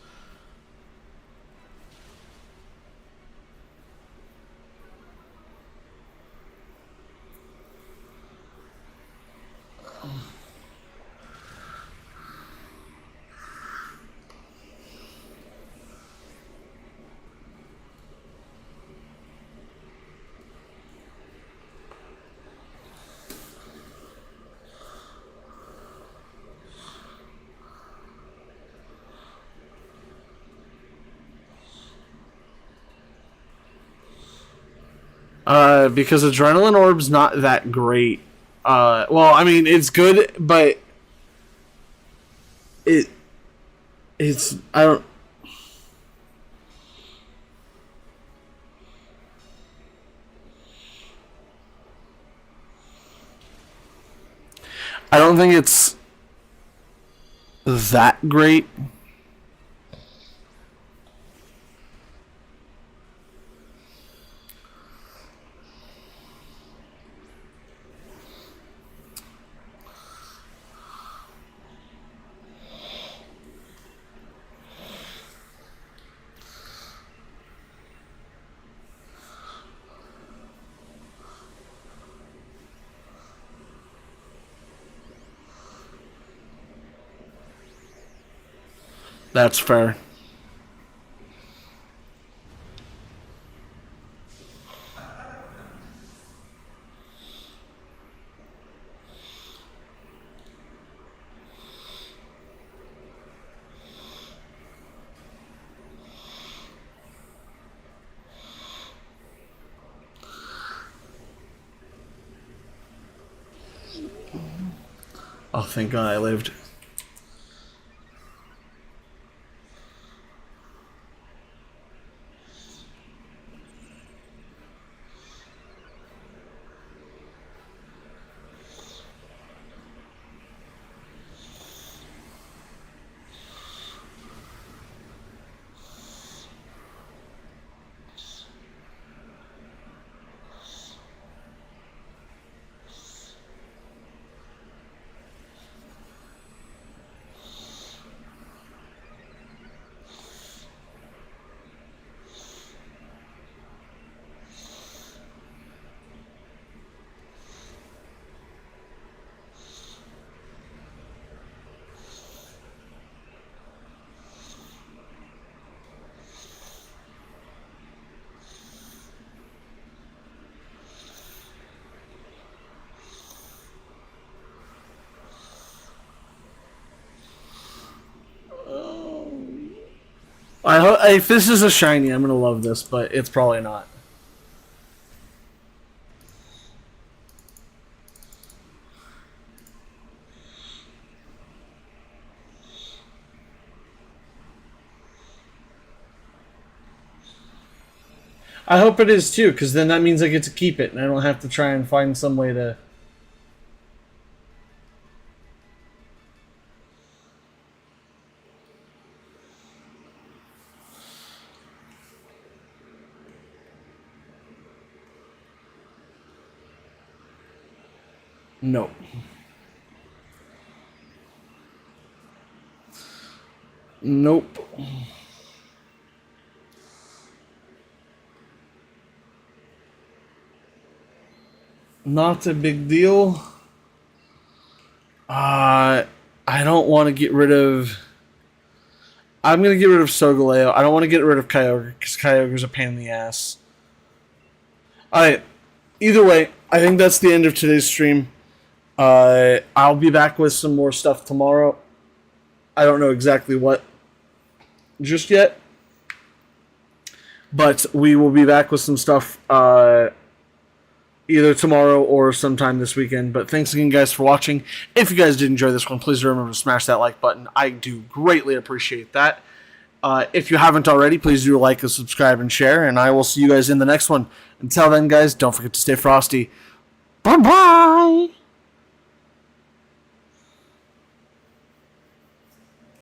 Because Adrenaline Orb's not that great. Well, I mean, it's good, but it's I don't think it's that great. That's fair. Oh, thank God I lived. I hope if this is a shiny, I'm gonna love this, but it's probably not. I hope it is too, because then that means I get to keep it, and I don't have to try and find some way to. Nope. Nope. Not a big deal. I don't want to get rid of. I'm gonna get rid of Sogaleo. I don't want to get rid of Kyogre because Kyogre's a pain in the ass. Alright. Either way, I think that's the end of today's stream. I'll be back with some more stuff tomorrow. I don't know exactly what just yet. But we will be back with some stuff either tomorrow or sometime this weekend. But thanks again, guys, for watching. If you guys did enjoy this one, please remember to smash that like button. I do greatly appreciate that. If you haven't already, please do like and subscribe and share. And I will see you guys in the next one. Until then, guys, don't forget to stay frosty. Bye-bye!